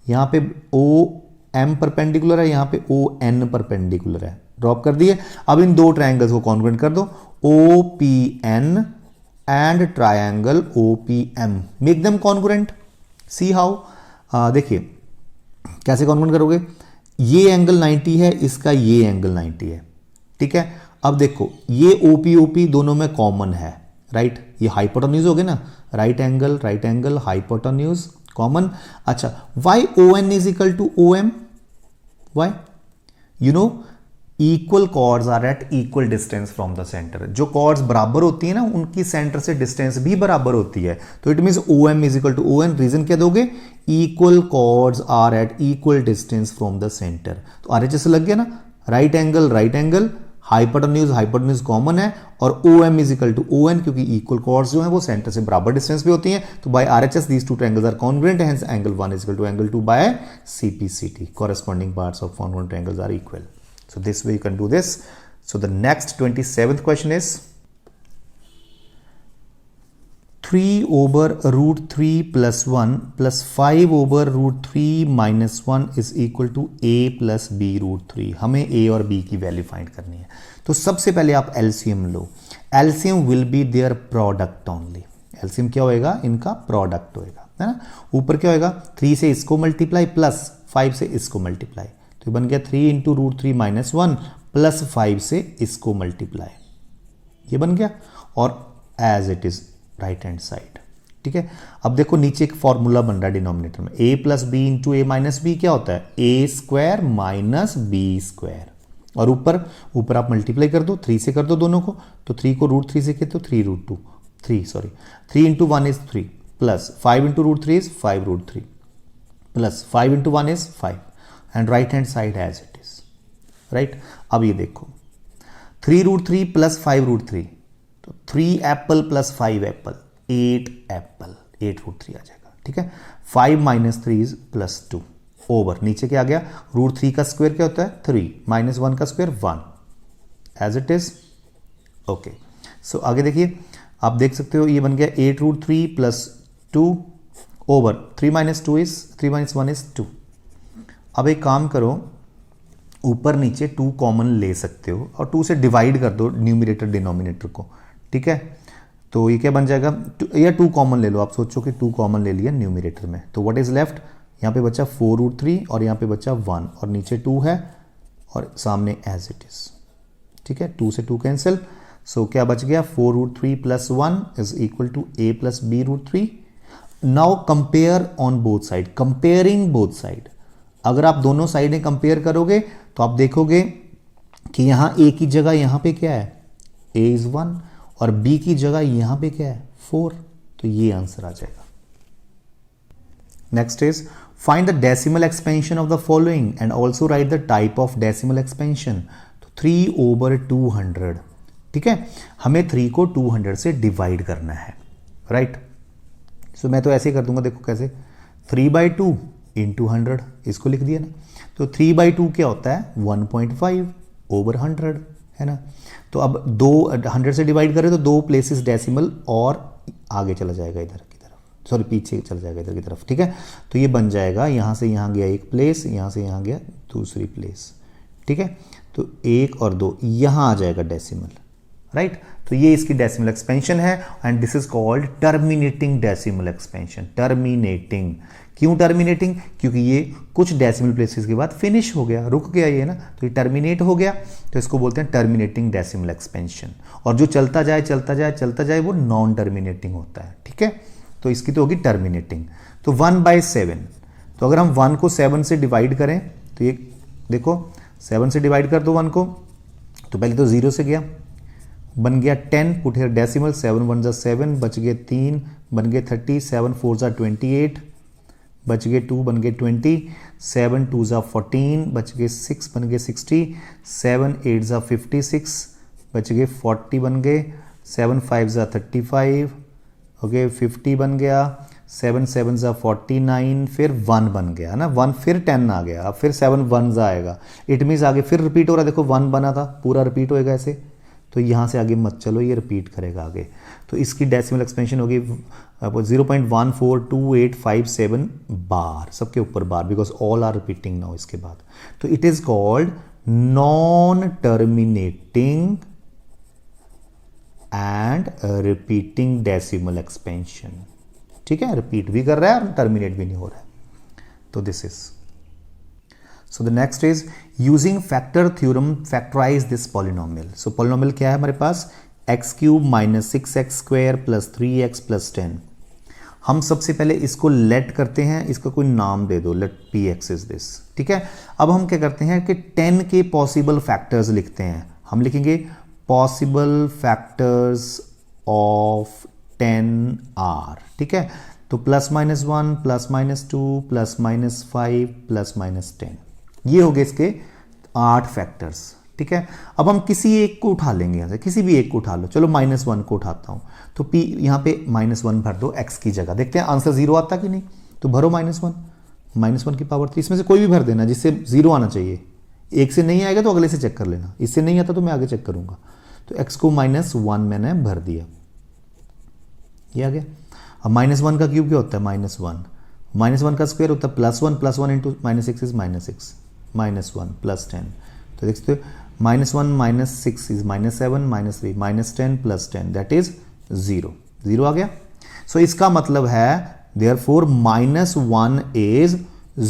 यहां पे OM परपेंडिकुलर है, यहां पे ON परपेंडिकुलर है, ड्रॉप कर दिए। अब इन दो ट्रायंगल्स को कॉन्ग्रुएंट कर दो, OPN and triangle OPM, make them congruent. See how, देखिए कैसे कॉन्ग्रुएंट करोगे। ये एंगल 90 है, इसका ये एंगल 90 है। ठीक है, अब देखो ये OP दोनों में कॉमन है, राइट। ये हाइपोटेन्यूज हो गए ना, राइट एंगल हाइपोटेन्यूज कॉमन। अच्छा, why ON is equal to OM, why, you know equal chords are at equal distance from the centre. जो कॉर्ड्स बराबर होती है ना, उनकी सेंटर से डिस्टेंस भी बराबर होती है। तो it means OM is equal to ON। Reason क्या दोगे, equal chords are at equal distance from the centre. तो RHS लग गया ना, राइट एंगल हाइपोटेन्यूज कॉमन है, और OM is equal to ON, क्योंकि इक्वल कॉर्ड्स जो है वो सेंटर से बराबर डिस्टेंस पे होती हैं। तो by RHS these two triangles are congruent, hence angle 1 is equal to angle 2 by CPCT। Corresponding parts of congruent triangles are equal. So this way you can do this. So the next 27th question is 3 over root 3 plus 1 plus 5 over root 3 minus 1 is equal to A plus B root 3। हमें A और B की value find करनी है। तो सबसे पहले आप LCM low. LCM will be their product only। LCM क्या होएगा, इनका प्रोडक्ट होएगा, है ना। ऊपर क्या होएगा, 3 से इसको मल्टीप्लाई प्लस 5 से इसको मल्टीप्लाई, तो बन गया 3 इंटू रूट 3 माइनस 1 प्लस 5 से इसको मल्टीप्लाई, ये बन गया, और as it is right hand side. ठीक है, अब देखो नीचे एक फॉर्मूला बन रहा है डिनोमिनेटर में, A plus B into A minus B क्या होता है, A square minus B square, और ऊपर आप मल्टीप्लाई कर दो, 3 से कर दो दोनों को, तो 3 को रूट 3 से कहते हो 3 root 2, 3 into 1 is 3 plus 5 into root 3 is 5 root 3 plus 5 into 1 is 5 and right hand side as it is, right. अब ये देखो 3 रूट 3 प्लस 5 रूट 3, तो 3 apple plus 5 apple 8 apple, 8 root 3 आ जाएगा। ठीक है, 5 माइनस 3 इज प्लस 2 ओवर, नीचे क्या आ गया, रूट 3 का स्क्वायर क्या होता है 3 माइनस 1 का square 1 as it is. Okay, so आगे देखिए, आप देख सकते हो ये बन गया 8 root 3 plus 2 over 3 minus 2 is 3 minus 1 is 2। अब एक काम करो, ऊपर नीचे 2 कॉमन ले सकते हो और 2 से डिवाइड कर दो न्यूमरेटर डिनोमिनेटर को। ठीक है, तो ये क्या बन जाएगा, या 2 कॉमन ले लो, आप सोचो कि 2 कॉमन ले लिया न्यूमरेटर में, तो व्हाट इज लेफ्ट, यहाँ पे बचा 4 रूट 3 और यहाँ पे बचा 1 और नीचे 2 है और सामने एज इट इज। ठीक है, 2 से 2 कैंसिल, सो क्या बच गया 4 root 3 plus 1 is equal to A plus B root 3। Now compare on both side, comparing both side, अगर आप दोनों साइडें कंपेयर करोगे तो आप देखोगे कि यहां A की जगह यहां पे क्या है, A इज 1 और B की जगह यहां पे क्या है 4, तो ये आंसर आ जाएगा। Next is find the decimal expansion of the following and also right the type of decimal expansion. तो 3 ओवर 200, ठीक है, हमें 3 को 200 से डिवाइड करना है, राइट। सो मैं तो ऐसे ही कर दूंगा, देखो कैसे, 3/2 इंटू 100, इसको लिख दिया ना। तो 3/2 क्या होता है 1.5 ओवर 100, है ना। तो अब 100 से डिवाइड करें तो 2 प्लेसेस डेसिमल और आगे चला जाएगा इधर की तरफ, सॉरी पीछे चला जाएगा इधर की तरफ। ठीक है, तो ये बन जाएगा, यहाँ से यहाँ गया एक प्लेस, यहाँ से यहाँ गया दूसरी प्लेस। ठीक है, तो 1 और 2 यहाँ आ जाएगा डेसिमल, राइट। तो ये इसकी डेसिमल एक्सपेंशन है and this is called terminating decimal expansion. Terminating, क्यों टर्मिनेटिंग, क्योंकि ये कुछ डेसिमल प्लेसेस के बाद फिनिश हो गया, रुक गया ये ना, तो ये टर्मिनेट हो गया, तो इसको बोलते हैं टर्मिनेटिंग डेसिमल एक्सपेंशन। और जो चलता जाए चलता जाए चलता जाए वो नॉन टर्मिनेटिंग होता है। ठीक है, तो इसकी तो होगी टर्मिनेटिंग। तो 1/7, तो अगर हम 1 को 7 से डिवाइड करें तो ये देखो 7 से डिवाइड कर दो 1 को, तो पहले तो 0 से गया, बन गया 10, पुट हियर डेसिमल, 7 1 जा 7, बच गए 3, बन गए 30, 7 4 जा 28, बच गए 2 बन गए 20, 7 2 ज़ा 14, बच गए 6 बन गए 60, 7 8 ज़ा 56, बच गए 40 बन गए, 7 5 ज़ा 35, ओके 50 बन गया, 7 7 ज़ा 49, फिर 1 बन गया ना, 1 फिर 10 आ गया, अब फिर 7 1 ज़ा आएगा, इट मीन्स आगे फिर रिपीट हो रहा है। देखो 1 बना था, पूरा रिपीट होएगा ऐसे, तो यहाँ से आगे मत चलो, ये रिपीट करेगा आगे। तो इसकी डेसिमल एक्सपेंशन होगी 0.142857 बार, सबके ऊपर bar, because all are repeating now इसके बाद। तो it is called non terminating and repeating decimal expansion. ठीक है, रिपीट भी कर रहा है और टर्मिनेट भी नहीं हो रहा है। तो this is, so the next is using factor theorem factorize this polynomial। so polynomial क्या है हमारे पास, x cube minus 6x square plus 3x plus 10। हम सबसे पहले इसको लेट करते हैं, इसका कोई नाम दे दो, लेट px is this। ठीक है, अब हम क्या करते हैं कि 10 के पॉसिबल फैक्टर्स लिखते हैं। हम लिखेंगे पॉसिबल फैक्टर्स ऑफ 10 आर। ठीक है, तो +-1 +-2 +-5 +-10, ये हो गए इसके 8 फैक्टर्स। ठीक है, अब हम किसी एक को उठा लेंगे, यहाँ से किसी भी एक को उठा लो। चलो -1 को उठाता हूँ, तो p यहाँ पे -1 भर दो x की जगह, देखते हैं आंसर 0 आता कि नहीं। तो भरो -1 की पावर 3, इसमें से कोई भी भर देना जिससे 0 आना चाहिए। एक से नहीं आएगा तो अगले से चेक कर लेना, इससे नहीं आता तो मैं आगे चेक करूंगा। तो x को -1 मैंने भर दिया, ये आ गया। अब -1 का क्यूब क्या होता है, -1 का स्क्वायर होता है +1 +1 इंटू -6 इज -6, -1 +10। तो देख सकते हो -1 -6 इज -7 -3 -10 +10 दैट इज 0 आ गया। सो इसका मतलब है देयरफॉर -1 इज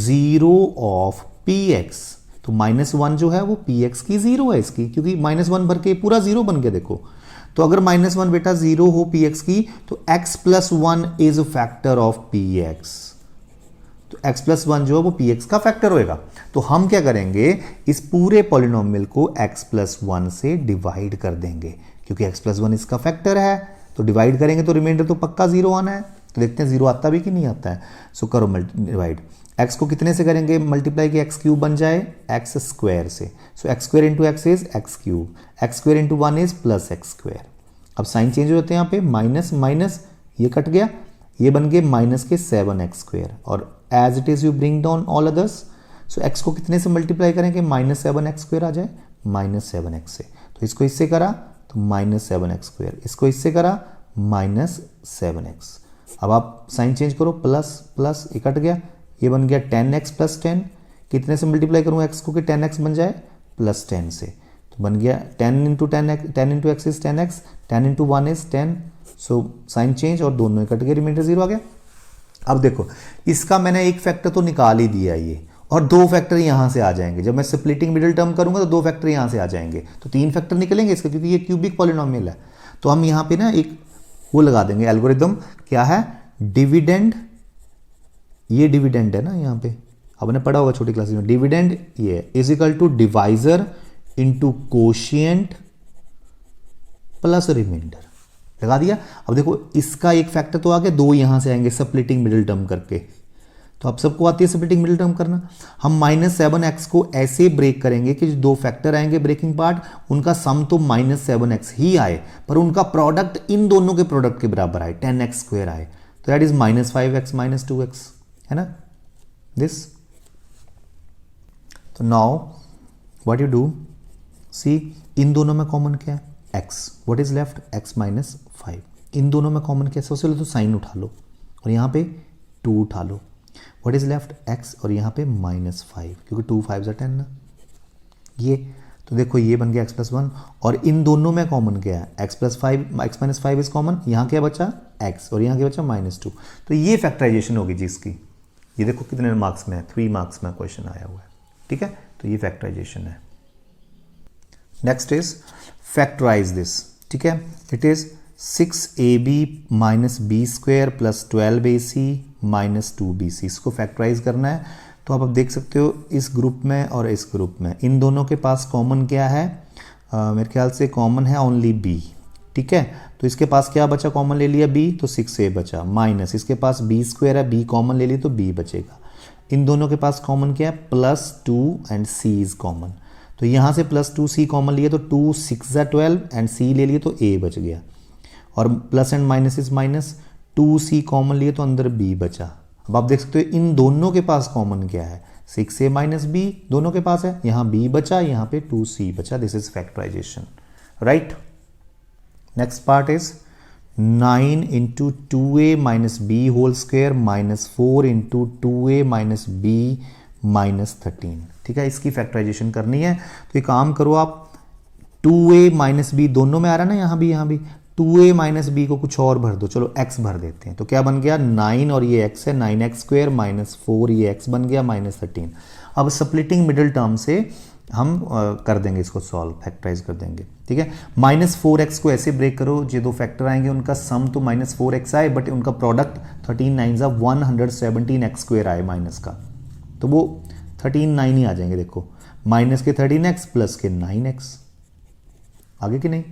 0 ऑफ px। तो -1 जो है वो px की 0 है इसकी, क्योंकि -1 भर के पूरा 0 बन गया। देखो, तो अगर -1 बेटा 0 हो px की, तो x + 1 is factor of px। तो x + 1 जो है वो px का फैक्टर होएगा। तो हम क्या करेंगे, इस पूरे पॉलिनोमियल को x + 1 से डिवाइड कर देंगे, क्योंकि x + 1 इसका फैक्टर है। तो डिवाइड करेंगे तो रिमाइंडर तो पक्का 0 आना है। तो देखते हैं 0 आता भी कि नहीं आता है। सो करो डिवाइड, x को कितने से करेंगे मल्टीप्लाई, कि x³ बन जाए x² से। सो x² into x is x³, x² into 1 is +x²। अब साइन चेंज होते हैं यहाँ पे, माइनस माइनस ये कट गया, ये बन गए -7x², और as it is you bring down all others. So x को कितने से मल्टीप्लाई करें कि -7x² आ जाए, -7x से। तो इसको इससे करा तो -7x², इसको इससे करा -7x। अब आप साइन चेंज करो, प्लस प्लस ये कट गया, ये बन गया 10x + 10। कितने से मल्टीप्लाई करूँ x को कि 10x बन जाए, +10 से। तो बन गया 10 into 10 into x is 10x, 10 into 1 is 10। So sine change और दोनों कट गए, रिमाइंडर 0 आ गया। अब देखो, इसका मैंने एक फैक्टर तो निकाल ही दिया ये, और 2 फैक्टर यहां से आ जाएंगे। जब मैं स्प्लिटिंग मिडिल टर्म करूंगा तो 2 फैक्टर यहां से आ जाएंगे, तो 3 फैक्टर निकलेंगे इसके, क्योंकि ये क्यूबिक पॉलिनोमियल है। तो हम यहाँ पे ना एक वो लगा देंगे एल्गोरिदम, क्या है, डिविडेंड। ये डिविडेंड है ना, यहाँ पे आपने पढ़ा होगा छोटी क्लास में, डिविडेंड ये is equal to divisor into quotient plus remainder. लगा दिया। अब देखो इसका एक फैक्टर तो आ गया, 2 यहां से आएंगे स्प्लिटिंग मिडिल टर्म करके। तो अब सबको आती है स्प्लिटिंग मिडिल टर्म करना। हम -7x को ऐसे ब्रेक करेंगे कि जो 2 फैक्टर आएंगे ब्रेकिंग पार्ट, उनका सम तो -7x ही आए, पर उनका प्रोडक्ट इन दोनों के प्रोडक्ट के बराबर आए, 10x² आए। तो दैट इज -5x -2x, है ना दिस। तो नाउ व्हाट यू डू, सी इन दोनों में कॉमन क्या है, x, what is left, x - 5। इन दोनों में कॉमन क्या है, सबसे पहले तो साइन उठा लो और यहाँ पे 2 उठा लो। व्हाट इज लेफ्ट, x, और यहाँ पे -5, क्योंकि 2 5 = 10 ना ये। तो देखो ये बन गया x + 1, और इन दोनों में कॉमन क्या है, x - 5 इज कॉमन। यहाँ क्या बचा, x, और यहाँ क्या बचा -2। तो ये फैक्टराइजेशन होगी जिसकी, ये देखो कितने मार्क्स में है, 3 मार्क्स में क्वेश्चन आया हुआ है। ठीक है, तो ये फैक्टराइजेशन है। Next is factorise this. ठीक है, it is 6ab - b² + 12ac - 2bc। इसको फैक्टराइज करना है। तो आप अब देख सकते हो इस ग्रुप में और इस ग्रुप में इन दोनों के पास कॉमन क्या है, मेरे ख्याल से कॉमन है ओनली b। ठीक है। तो इसके पास क्या बचा, कॉमन ले लिया b, तो 6a बचा, माइनस इसके पास b स्क्वायर है, b कॉमन ले लिया तो b बचेगा। इन दोनों के पास कॉमन क्या है, +2 एंड c इज कॉमन। तो यहाँ से +2c कॉमन लिए तो 2 6 12 एंड c ले लिए तो a बच गया। और plus and minus is minus, 2c common लिए तो अंदर b बचा। अब आप देख सकते हो इन दोनों के पास कॉमन क्या है, 6a माइनस b दोनों के पास है, यहाँ b बचा, यहाँ पे 2c बचा। This is factorisation, right. Next part is 9 into 2a minus b whole square minus 4 into 2a minus b minus 13। ठीक है, इसकी फैक्टराइजेशन करनी है। तो ये काम करो आप, 2a माइनस b दोनों में आ रहा है ना, यहाँ भी 2a माइनस b को कुछ और भर दो, चलो x भर देते हैं। तो क्या बन गया, 9 और ये x है, 9x स्क्वायर माइनस 4 ये x बन गया माइनस 13। अब स्प्लिटिंग मिडिल टर्म से हम कर देंगे इसको सॉल्व, फैक्टराइज कर देंगे। ठीक है, -4x को ऐसे ब्रेक करो, जो दो फैक्टर आएंगे उनका सम तो -4x आए, बट उनका प्रोडक्ट 13 9 117x स्क्वायर आए माइनस का, तो वो 13 9 ही आ जाएंगे। देखो माइनस के 13x प्लस के 9x आगे कि नहीं,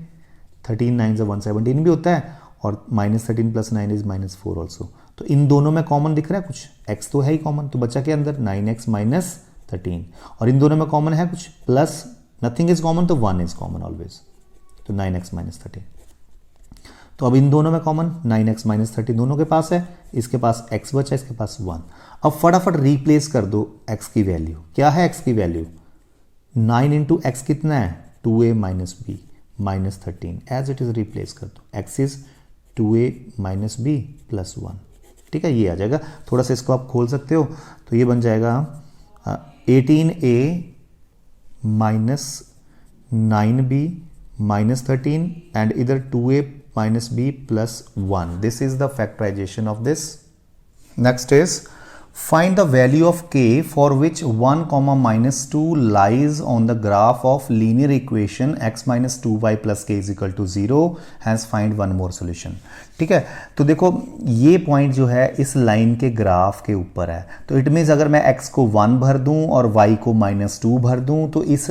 13 9 117 भी होता है, और -13 + 9 इज -4 ऑल्सो। तो इन दोनों में कॉमन दिख रहा है कुछ, x तो है ही कॉमन, तो बचा के अंदर 9x माइनस 13, और इन दोनों में कॉमन है कुछ प्लस, नथिंग इज कॉमन तो 1 इज कॉमन ऑलवेज, तो 9x माइनस 13। तो अब इन दोनों में कॉमन 9x माइनस 13 दोनों के पास है, इसके पास x बचा, इसके पास 1। अब फटाफट रिप्लेस कर दो x की वैल्यू, क्या है x की वैल्यू, 9 इंटू x कितना है, 2a minus b minus 13, as it is replace कर दो, x is 2a minus b plus 1। ठीक है, ये आ जाएगा। थोड़ा सा इसको आप खोल सकते हो, तो ये बन जाएगा 18a minus 9b minus 13 and इधर 2a minus b plus 1। This is the factorisation of this. Next is find the value of k for which 1 -2 lies on the graph of linear equation x minus 2y plus k is equal to 0, hence find one more solution। ठीक है, तो देखो ये point जो है इस line के graph के ऊपर है, तो इट मीन्स अगर मैं x को 1 भर दूं और y को -2 भर दूं तो इस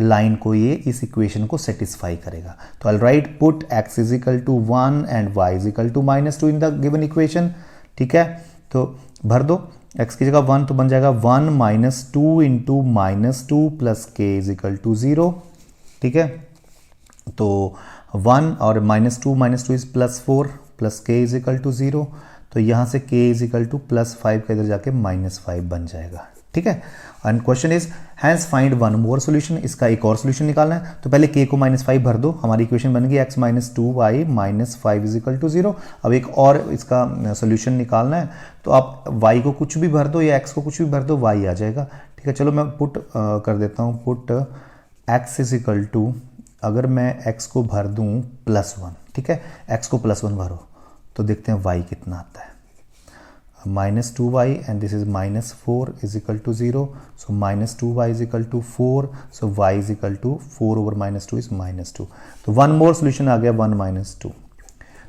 लाइन को ये इस इक्वेशन को सेटिस्फाई करेगा। तो I write put x is equal to 1 and y is equal to -2 in the given equation. ठीक है, तो भर दो, x की जगह 1 तो बन जाएगा 1 माइनस 2 इंटू -2 प्लस के इज इक्वल टू 0। ठीक है, तो 1 और -2 इज +4 प्लस के इज इक्वल टू 0, तो यहाँ से k इज इक्वल टू +5 का इधर जाके -5 बन जाएगा। ठीक है, and question is hence find one more solution. इसका एक और सोल्यूशन निकालना है, तो पहले k को -5 भर दो, हमारी इक्वेशन बन गई x minus 2y minus 5 is equal to 0। अब एक और इसका सोल्यूशन निकालना है, तो आप y को कुछ भी भर दो या x को कुछ भी भर दो, y आ जाएगा। ठीक है, चलो मैं पुट कर देता हूँ, put x is equal to, अगर मैं x को भर दूँ +1, ठीक है, x को +1 भरो तो देखते हैं y कितना आता है, -2y and this is -4 is equal to 0, so -2y is equal to 4, so y is equal to 4 over -2 is -2। तो वन मोर सोल्यूशन आ गया 1 -2।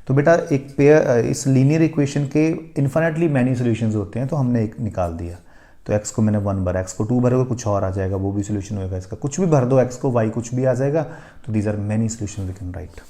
तो बेटा एक पेयर, इस लीनियर इक्वेशन के इन्फिनिटली मैनी सॉल्यूशंस होते हैं, तो हमने एक निकाल दिया। तो x को मैंने 1 भरा, x को 2 भरोगे कुछ और आ जाएगा, वो भी सोल्यूशन होगा इसका। कुछ भी भर दो, x को y कुछ भी आ जाएगा। तो these are many solution we can right.